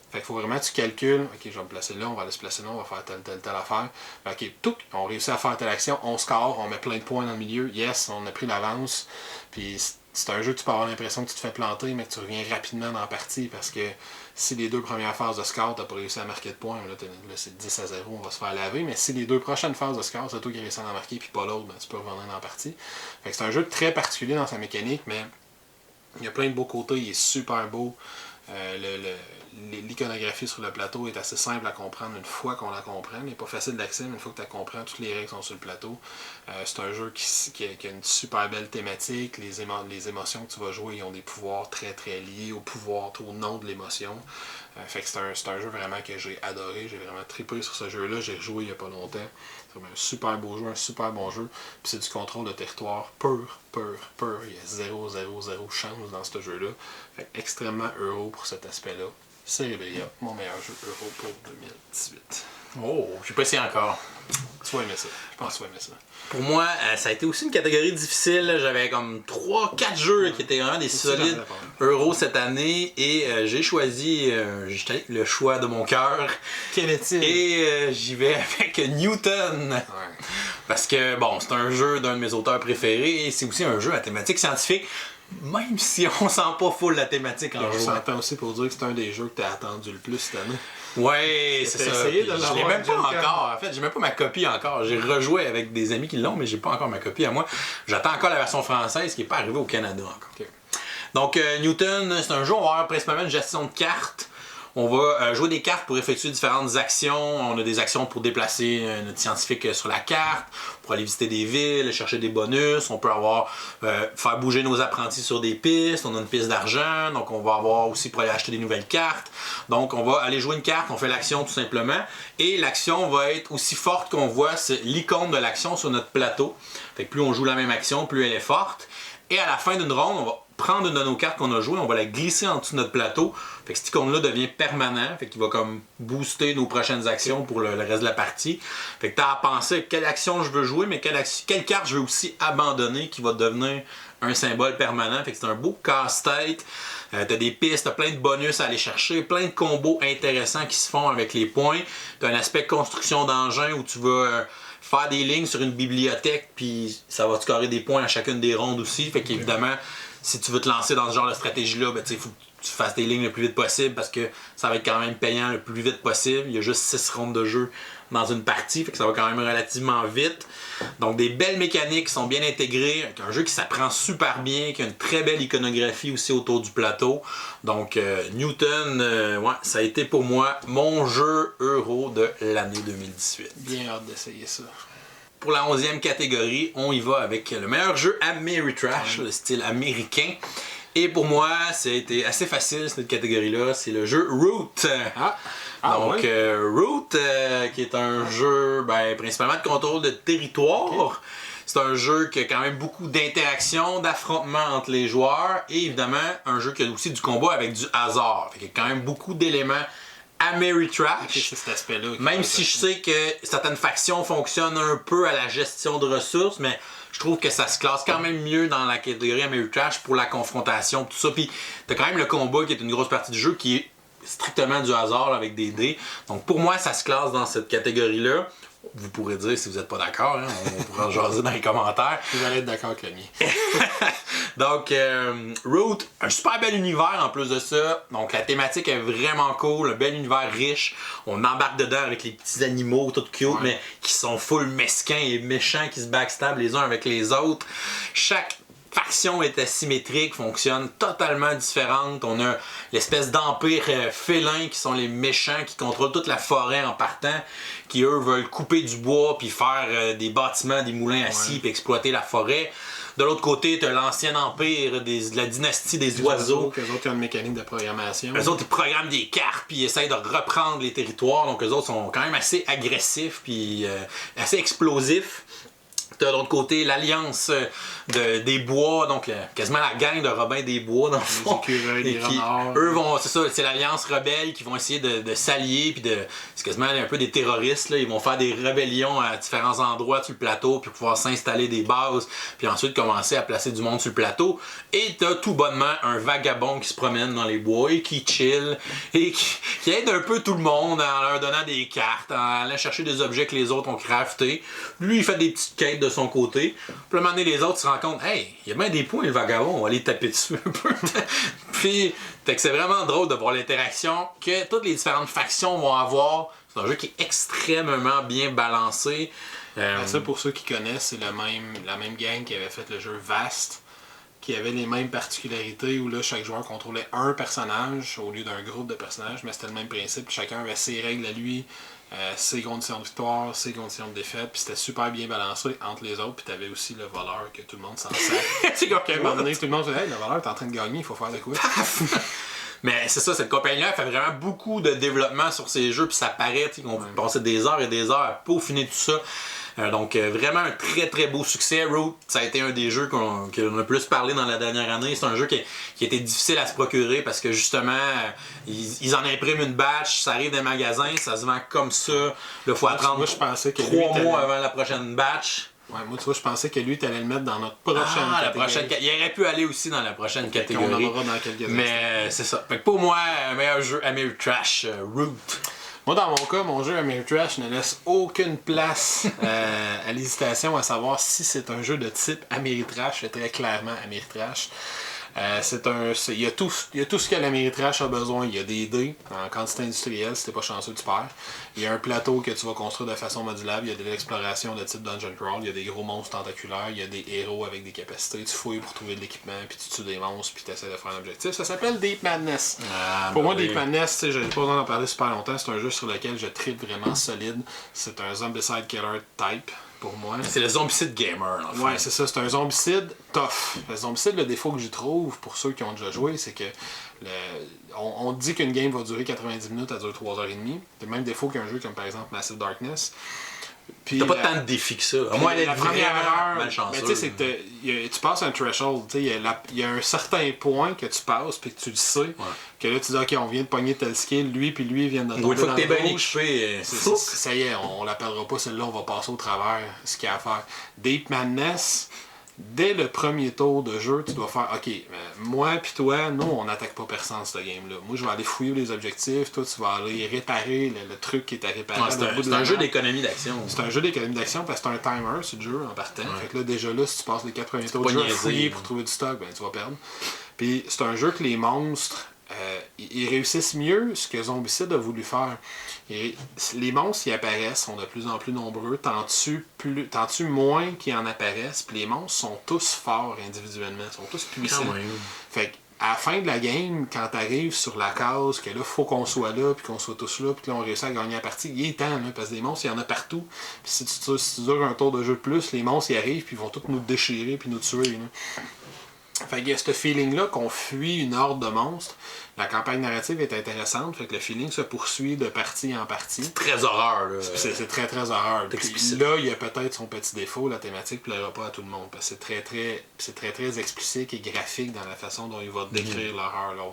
Fait qu'il faut vraiment que tu calcules, ok, je vais me placer là, on va aller se placer là, on va faire telle affaire. Fait, ok, tout, on réussit à faire telle action, on score, on met plein de points dans le milieu, yes, on a pris l'avance. Puis c'est un jeu que tu peux avoir l'impression que tu te fais planter, mais que tu reviens rapidement dans la partie parce que si les 2 premières phases de score, tu n'as pas réussi à marquer de points, là c'est 10-0, on va se faire laver. Mais si les 2 prochaines phases de score, c'est toi qui réussis à en marquer, puis pas l'autre, ben, tu peux revenir dans la partie. Fait que c'est un jeu très particulier dans sa mécanique, mais il y a plein de beaux côtés, il est super beau. L'iconographie sur le plateau est assez simple à comprendre une fois qu'on la comprend. Il n'est pas facile d'accès, mais une fois que tu la comprends, toutes les règles sont sur le plateau. C'est un jeu qui a une super belle thématique. Les émotions que tu vas jouer, ils ont des pouvoirs très très liés au pouvoir, au nom de l'émotion. Fait que c'est un jeu vraiment que j'ai adoré. J'ai vraiment trippé sur ce jeu-là. J'ai rejoué il n'y a pas longtemps. C'est un super beau jeu, un super bon jeu. Puis c'est du contrôle de territoire pur. Il y a 0 chance dans ce jeu-là. Fait extrêmement euro pour cet aspect-là. Cerebria, mon meilleur jeu euro pour 2018. Oh, j'ai pas essayé encore. Tu vas aimer ça. Je pense que tu vas aimer ça. Pour moi, ça a été aussi une catégorie difficile. J'avais comme 3-4 jeux qui étaient vraiment des solides euros cette année. Et j'ai choisi le choix de mon cœur. Quel est-il? Et j'y vais avec Newton. Ouais. Parce que, bon, c'est un jeu d'un de mes auteurs préférés. Et c'est aussi un jeu à thématique scientifique. Même si on sent pas full la thématique en jeu. On s'entend aussi pour dire que c'est un des jeux que tu as attendu le plus cette année. Ouais, c'est ça. Je l'ai même pas encore. En fait, j'ai même pas ma copie encore. J'ai rejoué avec des amis qui l'ont, mais j'ai pas encore ma copie à moi. J'attends encore la version française qui n'est pas arrivée au Canada encore. Okay. Donc, Newton, c'est un jeu où on va avoir principalement une gestion de cartes. On va jouer des cartes pour effectuer différentes actions. On a des actions pour déplacer notre scientifique sur la carte, pour aller visiter des villes, chercher des bonus. On peut faire bouger nos apprentis sur des pistes. On a une piste d'argent, donc on va avoir aussi pour aller acheter des nouvelles cartes. Donc on va aller jouer une carte, on fait l'action tout simplement. Et l'action va être aussi forte qu'on voit, c'est l'icône de l'action sur notre plateau. Fait que plus on joue la même action, plus elle est forte. Et à la fin d'une ronde, on va prendre une de nos cartes qu'on a jouées, on va la glisser en dessous de notre plateau. Fait que cette icône-là devient permanent. Fait qu'il va comme booster nos prochaines actions pour le reste de la partie. Fait que tu as à penser quelle action je veux jouer, mais quelle carte je veux aussi abandonner qui va devenir un symbole permanent. Fait que c'est un beau casse-tête. Tu as des pistes, tu as plein de bonus à aller chercher, plein de combos intéressants qui se font avec les points. Tu as un aspect construction d'engin où tu vas faire des lignes sur une bibliothèque, puis ça va te scorer des points à chacune des rondes aussi. Fait qu'évidemment, si tu veux te lancer dans ce genre de stratégie-là, ben, il faut que tu fasses tes lignes le plus vite possible parce que ça va être quand même payant le plus vite possible. Il y a juste 6 rondes de jeu dans une partie, fait que ça va quand même relativement vite. Donc des belles mécaniques qui sont bien intégrées, avec un jeu qui s'apprend super bien, qui a une très belle iconographie aussi autour du plateau. Donc Newton, ouais, ça a été pour moi mon jeu euro de l'année 2018. Bien hâte d'essayer ça. Pour la 11e catégorie, on y va avec le meilleur jeu Ameritrash, le style américain. Et pour moi, ça a été assez facile cette catégorie-là, c'est le jeu Root. Donc, Root, qui est un jeu principalement de contrôle de territoire. Okay. C'est un jeu qui a quand même beaucoup d'interactions, d'affrontements entre les joueurs. Et évidemment, un jeu qui a aussi du combat avec du hasard. Fait qu'il y a quand même beaucoup d'éléments Ameritrash. C'est cet aspect-là. Même si je sais que certaines factions fonctionnent un peu à la gestion de ressources, mais je trouve que ça se classe quand même mieux dans la catégorie Ameritrash pour la confrontation, tout ça. Puis t'as quand même le combat qui est une grosse partie du jeu qui est strictement du hasard là, avec des dés. Donc pour moi, ça se classe dans cette catégorie-là. Vous pourrez dire si vous n'êtes pas d'accord, hein? On pourra en jaser dans les commentaires. Vous allez être d'accord avec le mien. Donc, Root, un super bel univers en plus de ça. Donc, la thématique est vraiment cool, un bel univers riche. On embarque dedans avec les petits animaux tout cute, mais qui sont full mesquins et méchants, qui se backstabent les uns avec les autres. Chaque faction est asymétrique, fonctionne totalement différente. On a l'espèce d'empire félin qui sont les méchants qui contrôlent toute la forêt en partant, qui eux veulent couper du bois puis faire des bâtiments, des moulins à scie puis exploiter la forêt. De l'autre côté, tu as l'ancien empire de la dynastie des oiseaux. Eux autres, ils ont une mécanique de programmation. Eux autres, ils programment des cartes puis ils essayent de reprendre les territoires. Donc eux autres sont quand même assez agressifs puis assez explosifs. De l'autre côté, l'alliance des bois, donc quasiment la gang de Robin des Bois dans le fond. Les écureuils, les renards. Eux vont, c'est ça, c'est l'alliance rebelle qui vont essayer de s'allier, puis c'est quasiment un peu des terroristes, là. Ils vont faire des rébellions à différents endroits sur le plateau, puis pouvoir s'installer des bases, puis ensuite commencer à placer du monde sur le plateau. Et t'as tout bonnement un vagabond qui se promène dans les bois et qui chill, et qui aide un peu tout le monde en leur donnant des cartes, en allant chercher des objets que les autres ont craftés. Lui, il fait des petites quêtes de son côté. Puis à un moment donné, les autres se rendent compte, hey, il y a bien des points, le vagabond, on va aller taper dessus un peu. Puis, c'est vraiment drôle de voir l'interaction que toutes les différentes factions vont avoir. C'est un jeu qui est extrêmement bien balancé. Ça, pour ceux qui connaissent, c'est la même gang qui avait fait le jeu Vast, qui avait les mêmes particularités où là, chaque joueur contrôlait un personnage au lieu d'un groupe de personnages, mais c'était le même principe. Chacun avait ses règles à lui. Ses conditions de victoire, ses conditions de défaite, puis c'était super bien balancé entre les autres, puis t'avais aussi le voleur que tout le monde s'en sert. C'est comme à un moment donné, tout le monde se dit hey, le voleur t'es en train de gagner, il faut faire de quoi. Mais c'est ça, cette compagnie-là fait vraiment beaucoup de développement sur ces jeux, puis ça paraît qu'on peut passer des heures et des heures à peaufiner tout ça. Donc vraiment un très très beau succès. Root, ça a été un des jeux qu'on a le plus parlé dans la dernière année. C'est un jeu qui était difficile à se procurer parce que justement ils en impriment une batch, ça arrive des magasins, ça se vend comme ça. Là, faut attendre 3 mois avant la prochaine batch. Ouais, moi, tu vois, je pensais que lui, t'allais le mettre dans notre prochaine catégorie. Il aurait pu aller aussi dans la prochaine catégorie. On en aura dans quelques instants. Mais c'est ça. Fait que pour moi, meilleur jeu Ameritrash, Root. Moi, dans mon cas, mon jeu Ameritrash ne laisse aucune place à l'hésitation à savoir si c'est un jeu de type Ameritrash. C'est très clairement Ameritrash. Il y a tout ce que l'Ameritrash a besoin. Il y a des dés en quantité industrielle, si t'es pas chanceux, tu perds. Il y a un plateau que tu vas construire de façon modulable. Il y a de l'exploration de type Dungeon Crawl. Il y a des gros monstres tentaculaires. Il y a des héros avec des capacités. Tu fouilles pour trouver de l'équipement, puis tu tues des monstres, puis tu essaies de faire un objectif. Ça s'appelle Deep Madness. Pour moi, Deep Madness, j'ai pas besoin d'en parler super longtemps. C'est un jeu sur lequel je tripe vraiment solide. C'est un Zombicide Killer type. Pour moi. C'est le Zombicide Gamer, en fait. Ouais, c'est ça. C'est un Zombicide tough. Le Zombicide, le défaut que j'y trouve, pour ceux qui ont déjà joué, c'est que on dit qu'une game va durer 90 minutes, elle dure 3h30. C'est le même défaut qu'un jeu comme par exemple Massive Darkness. Puis t'as pas tant de défis que ça. À moins d'être vraiment malchanceux. Tu sais, c'est que tu passes un threshold. Il y a un certain point que tu passes puis que tu le sais. Ouais. Que là, tu dis, OK, on vient de pogner tel skill. Lui puis lui viennent de tomber il faut que t'es bien équipé. Ça y est, on l'appellera pas celle-là. On va passer au travers ce qu'il y a à faire. Deep Madness, dès le premier tour de jeu, tu dois faire OK, moi puis toi, nous, on n'attaque pas personne dans cette game-là. Moi, je vais aller fouiller les objectifs. Toi, tu vas aller réparer le truc qui est à réparer. C'est un jeu d'économie d'action. C'est un jeu d'économie d'action parce que c'est un timer, ce jeu, en partant. Ouais. Fait que là, déjà là, si tu passes les 4 premiers tours de jeu à fouiller pour trouver du stock, ben tu vas perdre. Puis c'est un jeu que les monstres, ils réussissent mieux ce que Zombicide a voulu faire. Et les monstres qui apparaissent sont de plus en plus nombreux, t'en tues moins qu'ils en apparaissent, puis les monstres sont tous forts individuellement, sont tous puissants. Fait qu'à la fin de la game, quand t'arrives sur la case, que là, faut qu'on soit là, puis qu'on soit tous là, puis que là, on réussit à gagner la partie, il est temps, là, parce que des monstres, il y en a partout. Puis si tu dures un tour de jeu de plus, les monstres, ils arrivent, puis ils vont tous nous déchirer, puis nous tuer. Là. Fait qu'il y a ce feeling-là qu'on fuit une horde de monstres, La campagne narrative est intéressante, fait que le feeling se poursuit de partie en partie. Très horreur, là. C'est très très horreur. Puis explicite. là, il y a peut-être son petit défaut, la thématique plaira pas à tout le monde. Parce que c'est très très explicite et graphique dans la façon dont il va décrire l'horreur. Là,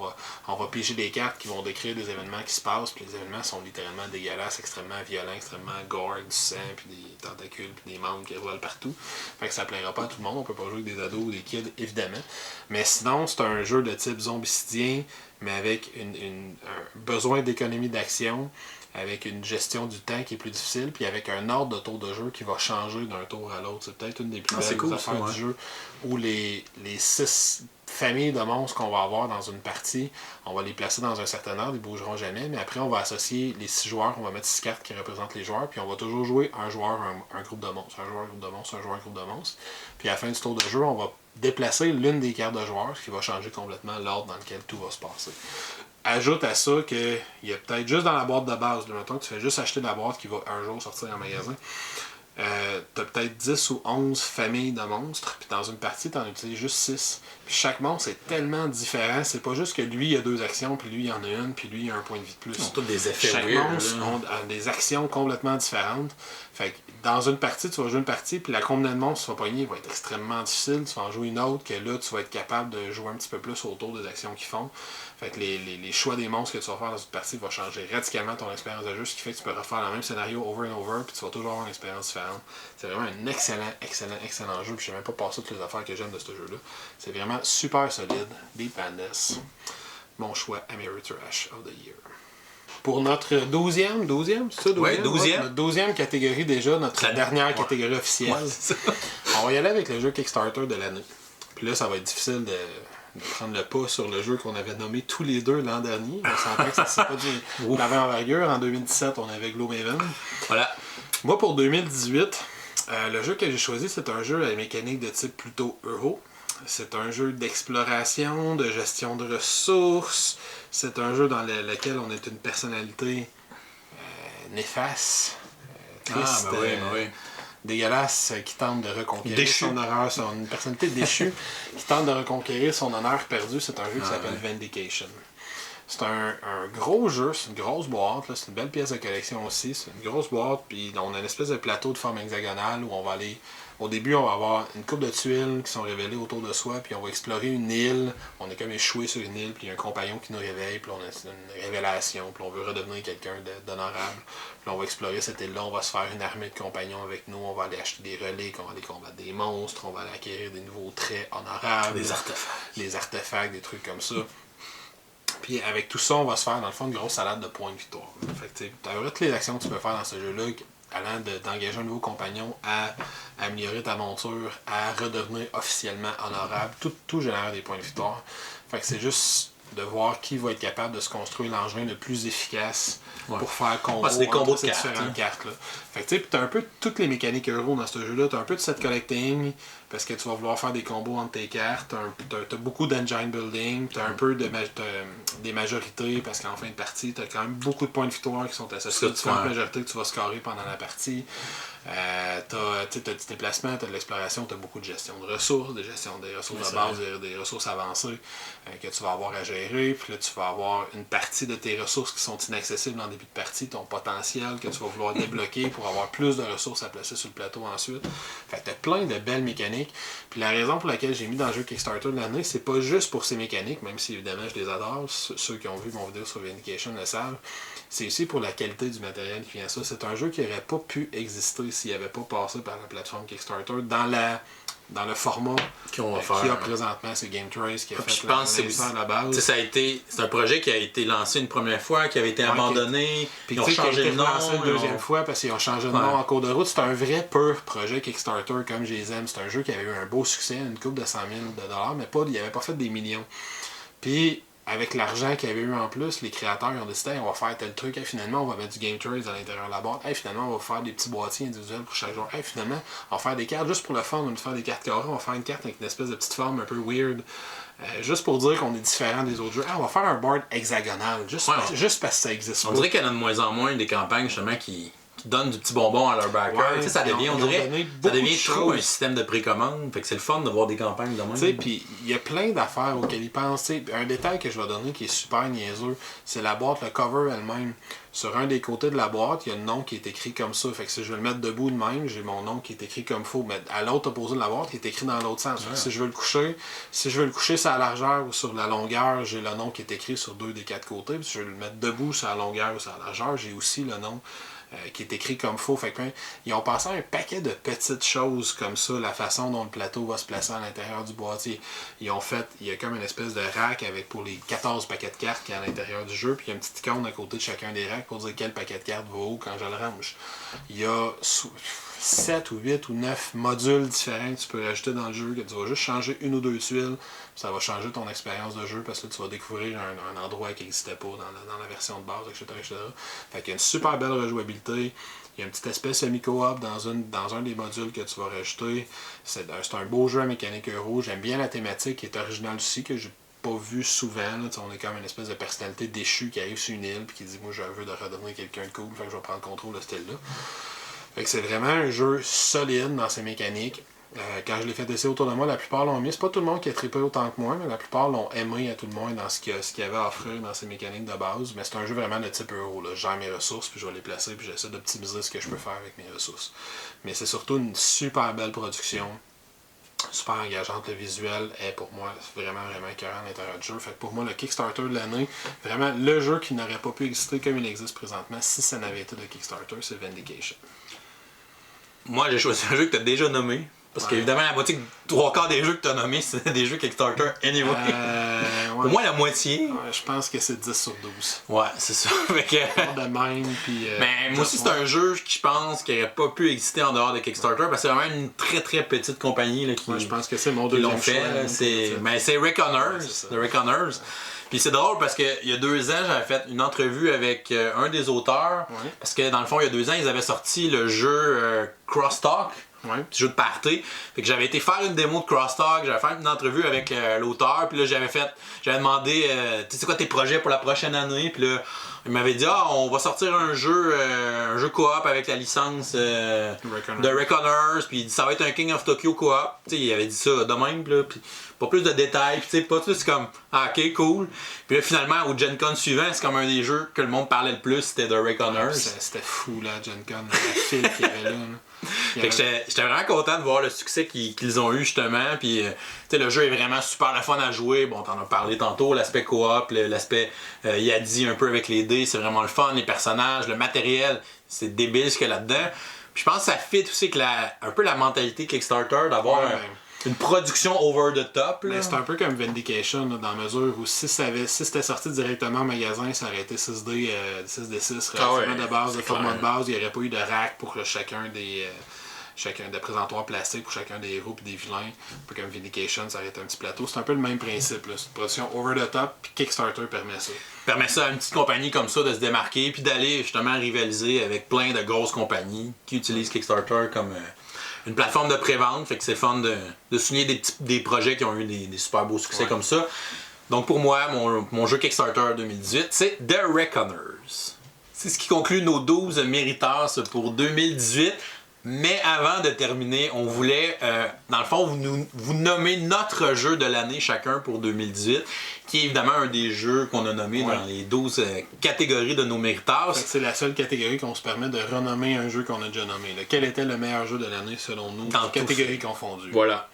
on va piger des cartes qui vont décrire des événements qui se passent, puis les événements sont littéralement dégueulasses, extrêmement violents, extrêmement gore, du sang, puis des tentacules, puis des membres qui volent partout. Fait que ça plaira pas à tout le monde, on peut pas jouer avec des ados ou des kids, évidemment. Mais sinon, c'est un jeu de type zombicidien, mais avec un besoin d'économie d'action, avec une gestion du temps qui est plus difficile, puis avec un ordre de tour de jeu qui va changer d'un tour à l'autre. C'est peut-être une des plus belles affaires du jeu, où les 6 familles de monstres qu'on va avoir dans une partie, on va les placer dans un certain ordre, ils ne bougeront jamais, mais après on va associer les 6 joueurs, on va mettre 6 cartes qui représentent les joueurs, puis on va toujours jouer un joueur, un groupe de monstres, un joueur, un groupe de monstres, un joueur, un groupe de monstres. Puis à la fin du tour de jeu, on va déplacer l'une des cartes de joueurs, ce qui va changer complètement l'ordre dans lequel tout va se passer. Ajoute à ça qu'il y a peut-être juste dans la boîte de base, mettons que tu fais juste acheter la boîte qui va un jour sortir en magasin, t'as peut-être 10 ou 11 familles de monstres, puis dans une partie, t'en utilises juste 6. Puis chaque monstre est tellement différent, c'est pas juste que lui il a 2 actions, puis lui il en a une, puis lui il a un point de vie de plus. Ils ont tous des effets Chaque weird, monstre a des actions complètement différentes. Fait que dans une partie, tu vas jouer une partie, puis la combinaison de monstres que tu vas pogner va être extrêmement difficile. Tu vas en jouer une autre, que là, tu vas être capable de jouer un petit peu plus autour des actions qu'ils font. Fait que les choix des monstres que tu vas faire dans une partie vont changer radicalement ton expérience de jeu, ce qui fait que tu peux refaire le même scénario over and over, puis tu vas toujours avoir une expérience différente. C'est vraiment un excellent jeu, puis je sais même pas passer toutes les affaires que j'aime de ce jeu-là. C'est vraiment super solide. Deep Madness. Mon choix Ameritrash of the Year. Pour notre 12e, c'est ça, 12e? Oui, 12e. Ouais, notre 12e catégorie déjà, notre dernière catégorie officielle. Ouais, on va y aller avec le jeu Kickstarter de l'année. Puis là, ça va être difficile de prendre le pas sur le jeu qu'on avait nommé tous les deux l'an dernier. On s'entend que ça s'est pas dit d'avant envergure. En 2017, on avait Gloomhaven. Voilà. Moi, pour 2018, le jeu que j'ai choisi, c'est un jeu à mécanique de type plutôt euro. C'est un jeu d'exploration, de gestion de ressources. C'est un jeu dans lequel on est une personnalité néfaste, triste, dégueulasse, qui tente de reconquérir son honneur, une personnalité déchue qui tente de reconquérir son honneur perdu. C'est un jeu qui s'appelle Vindication. C'est un gros jeu, c'est une grosse boîte, là, c'est une belle pièce de collection aussi. C'est une grosse boîte, puis on a une espèce de plateau de forme hexagonale où on va aller. Au début, on va avoir une coupe de tuiles qui sont révélées autour de soi, puis on va explorer une île. On est comme échoué sur une île, puis il y a un compagnon qui nous réveille, puis on a une révélation, puis on veut redevenir quelqu'un d'honorable. Puis on va explorer cette île-là, on va se faire une armée de compagnons avec nous, on va aller acheter des reliques, on va aller combattre des monstres, on va aller acquérir des nouveaux traits honorables. Des artefacts, des trucs comme ça. Puis avec tout ça, on va se faire dans le fond une grosse salade de points de victoire. Fait que tu as toutes les actions que tu peux faire dans ce jeu-là, allant d'engager un nouveau compagnon à améliorer ta monture, à redevenir officiellement honorable. Tout génère des points de victoire. Fait que c'est juste de voir qui va être capable de se construire l'engin le plus efficace pour faire combo c'est des combos de ces cartes, différentes cartes. Là. Fait que tu sais, t'as un peu toutes les mécaniques euro dans ce jeu-là. T'as un peu de set collecting, parce que tu vas vouloir faire des combos entre tes cartes. T'as beaucoup d'engine building. T'as un peu des majorités, parce qu'en fin de partie, t'as quand même beaucoup de points de victoire qui sont associés aux différentes majorités que tu vas scorer pendant la partie. T'as du déplacement, t'as de l'exploration, t'as beaucoup de gestion de ressources, des ressources de base, des ressources avancées que tu vas avoir à gérer. Puis là, tu vas avoir une partie de tes ressources qui sont inaccessibles en début de partie, ton potentiel que tu vas vouloir débloquer pour avoir plus de ressources à placer sur le plateau ensuite. Fait que t'as plein de belles mécaniques. Puis la raison pour laquelle j'ai mis dans le jeu Kickstarter de l'année, c'est pas juste pour ces mécaniques, même si évidemment je les adore, ceux qui ont vu mon vidéo sur Vindication le savent. C'est aussi pour la qualité du matériel qui vient ça. C'est un jeu qui n'aurait pas pu exister s'il n'avait pas passé par la plateforme Kickstarter dans le format qu'il y a présentement. C'est Game Trace qui a fait à la base. C'est un projet qui a été lancé une première fois, qui avait été abandonné, puis ils ont changé le nom. Une deuxième fois parce qu'ils ont changé de nom en cours de route. C'est un vrai pur projet Kickstarter comme je les aime. C'est un jeu qui avait eu un beau succès, une coupe de 100 000 $, mais il n'avait pas fait des millions. Puis avec l'argent qu'il y avait eu en plus, les créateurs ils ont décidé on va faire tel truc, finalement on va mettre du Game Trace à l'intérieur de la boîte, finalement on va faire des petits boîtiers individuels pour chaque joueur, finalement on va faire des cartes juste pour le fun, on va faire des cartes carrées, on va faire une carte avec une espèce de petite forme un peu weird, juste pour dire qu'on est différent des autres jeux. On va faire un board hexagonal, juste parce que ça existe. On dirait qu'il y en a de moins en moins des campagnes justement qui qui donnent du petit bonbon à leur backer. Ouais, Tu sais, ça devient, ils ont on dirait, donné ça beaucoup devient de trop un choses. système de précommande. Fait que c'est le fun de voir des campagnes de même. Tu sais, puis il y a plein d'affaires auxquelles ils pensent. Tu sais, un détail que je vais donner qui est super niaiseux, c'est la boîte, le cover elle-même. Sur un des côtés de la boîte, il y a le nom qui est écrit comme ça. Fait que si je veux le mettre debout de même, j'ai mon nom qui est écrit comme faux. Mais à l'autre opposé de la boîte, il est écrit dans l'autre sens. Fait que si je veux le coucher, sur la largeur ou sur la longueur, j'ai le nom qui est écrit sur 2 des 4 côtés. Puis si je veux le mettre debout sur la longueur ou sur la largeur, j'ai aussi le nom qui est écrit comme faux. Fait que, ils ont pensé à un paquet de petites choses comme ça, la façon dont le plateau va se placer à l'intérieur du boîtier. Ils ont fait, il y a comme une espèce de rack avec pour les 14 paquets de cartes qui est à l'intérieur du jeu, puis il y a une petite icône à côté de chacun des racks pour dire quel paquet de cartes va où quand je le range. Il y a 7 ou 8 ou 9 modules différents que tu peux rajouter dans le jeu, que tu vas juste changer une ou deux tuiles, ça va changer ton expérience de jeu parce que là, tu vas découvrir un endroit qui n'existait pas dans la version de base, etc. Fait qu'il y a une super belle rejouabilité. Il y a une petite espèce semi-coop dans un des modules que tu vas rajouter. C'est un beau jeu à mécanique euro. J'aime bien la thématique qui est originale aussi, que j'ai pas vu souvent. Là. On est comme une espèce de personnalité déchue qui arrive sur une île et qui dit « Moi, je veux de redonner quelqu'un de cool, fait que je vais prendre le contrôle de ce style-là. » Fait que c'est vraiment un jeu solide dans ses mécaniques. Quand je l'ai fait essayer autour de moi, la plupart l'ont mis. C'est pas tout le monde qui a trippé autant que moi, mais la plupart l'ont aimé à tout le monde dans ce qu'il y avait à offrir dans ses mécaniques de base. Mais c'est un jeu vraiment de type euro. Là. Je gère mes ressources, puis je vais les placer, puis j'essaie d'optimiser ce que je peux faire avec mes ressources. Mais c'est surtout une super belle production. Super engageante, le visuel est pour moi vraiment écœurant à l'intérieur du jeu. Fait que pour moi, le Kickstarter de l'année, vraiment le jeu qui n'aurait pas pu exister comme il existe présentement si ça n'avait été de Kickstarter, c'est Vindication. Moi, j'ai choisi un jeu que tu as déjà nommé. Parce qu'évidemment, la moitié, 3/4 des jeux que tu as nommés, c'est des jeux Kickstarter anyway. Ouais. Pour moi, la moitié. Ouais, je pense que c'est 10 sur 12. Ouais, c'est ça. Fait que... Pas de même, puis... Mais moi aussi, c'est un jeu qui, je pense, qui n'aurait pas pu exister en dehors de Kickstarter parce que c'est vraiment une très très petite compagnie là, qui, je pense que c'est mon qui deuxième l'ont fait. choix. C'est Reckoners. c'est ça. The Reckoners. Puis c'est drôle parce qu'il y a 2 ans, j'avais fait une entrevue avec un des auteurs. Ouais. Parce que dans le fond, il y a 2 ans, ils avaient sorti le jeu Crosstalk. Ouais. Petit jeu de party. Fait que j'avais été faire une démo de Crosstalk, j'avais fait une entrevue avec l'auteur, puis là j'avais demandé tu sais c'est quoi tes projets pour la prochaine année, puis là il m'avait dit on va sortir un jeu coop avec la licence de Reckoners, puis il dit ça va être un King of Tokyo coop. Tu sais il avait dit ça de même, là, puis pas plus de détails, puis tu sais pas tout, c'est comme ok cool. Puis là finalement au Gen Con suivant, c'est comme un des jeux que le monde parlait le plus, c'était de Reckoners. C'était fou là, Gen Con, la file qu'il y avait là. Fait que j'étais vraiment content de voir le succès qu'ils ont eu justement. Puis le jeu est vraiment super le fun à jouer. Bon, t'en as parlé tantôt, l'aspect coop, l'aspect Yadi un peu avec les dés, c'est vraiment le fun. Les personnages, le matériel, c'est débile ce qu'il y a là-dedans. Puis je pense que ça fit aussi avec un peu la mentalité Kickstarter d'avoir une production over the top. Là. C'est un peu comme Vindication là, dans la mesure où si c'était sorti directement en magasin, ça aurait été 6D, 6D6 de base, de format de base. Il n'y aurait pas eu de rack pour chacun des présentoirs plastiques pour chacun des héros et des vilains. Un peu comme Vindication, ça aurait été un petit plateau. C'est un peu le même principe. C'est une production over the top, puis Kickstarter permet ça. Permet ça à une petite compagnie comme ça de se démarquer, puis d'aller justement rivaliser avec plein de grosses compagnies qui utilisent Kickstarter comme une plateforme de pré-vente. Fait que c'est fun de souligner des projets qui ont eu des super beaux succès comme ça. Donc pour moi, mon jeu Kickstarter 2018, c'est The Reckoners. C'est ce qui conclut nos 12 mériteurs pour 2018. Mais avant de terminer, on voulait, dans le fond, vous nommer notre jeu de l'année chacun pour 2018, qui est évidemment un des jeux qu'on a nommé dans les 12 catégories de nos mériteurs. C'est la seule catégorie qu'on se permet de renommer un jeu qu'on a déjà nommé. Là. Quel était le meilleur jeu de l'année selon nous, dans catégories confondues? Voilà.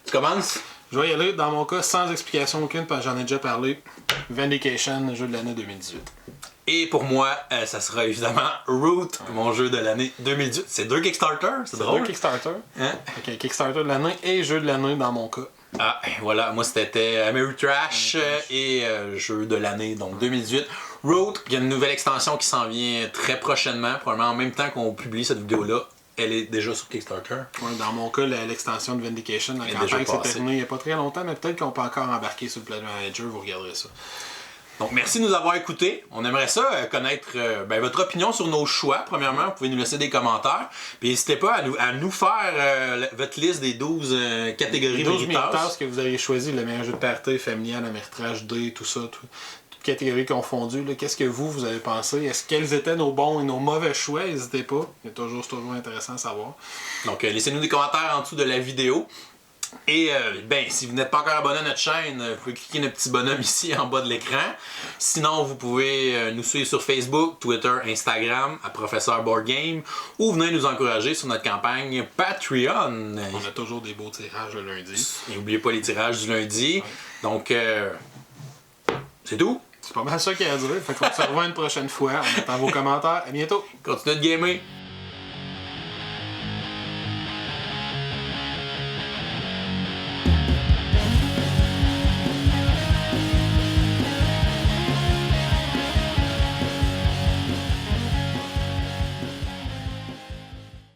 Tu commences? Je vais y aller, dans mon cas, sans explication aucune, parce que j'en ai déjà parlé. Vindication, jeu de l'année 2018. Et pour moi, ça sera évidemment Root, mon jeu de l'année 2018. C'est 2 Kickstarter, c'est drôle. 2 Kickstarter. Hein? Okay, Kickstarter de l'année et jeu de l'année dans mon cas. Ah, voilà, moi c'était Ameritrash et jeu de l'année, donc 2018. Root, il y a une nouvelle extension qui s'en vient très prochainement, probablement en même temps qu'on publie cette vidéo-là. Elle est déjà sur Kickstarter. Ouais, dans mon cas, l'extension de Vindication, la campagne s'est terminée il n'y a pas très longtemps, mais peut-être qu'on peut encore embarquer sur le Planet Manager, vous regarderez ça. Donc, merci de nous avoir écoutés. On aimerait ça connaître votre opinion sur nos choix. Premièrement, vous pouvez nous laisser des commentaires. Puis n'hésitez pas à nous faire votre liste des 12 catégories les 12 mériteurs. que vous avez choisi, le meilleur jeu de party, familial, Ameritrash, D, tout ça. catégories confondues, là, qu'est-ce que vous avez pensé? Quels étaient nos bons et nos mauvais choix? N'hésitez pas. C'est toujours intéressant à savoir. Donc, laissez-nous des commentaires en dessous de la vidéo. Et si vous n'êtes pas encore abonné à notre chaîne, vous pouvez cliquer le petit bonhomme ici en bas de l'écran. Sinon, vous pouvez nous suivre sur Facebook, Twitter, Instagram, à Professeur Board Game, ou venez nous encourager sur notre campagne Patreon. On a toujours des beaux tirages le lundi. Et n'oubliez pas les tirages du lundi. Ouais. Donc, c'est tout. C'est pas mal ça qu'il y a à dire. Fait qu'on se revoit une prochaine fois. On attend vos commentaires. À bientôt. Continuez de gamer.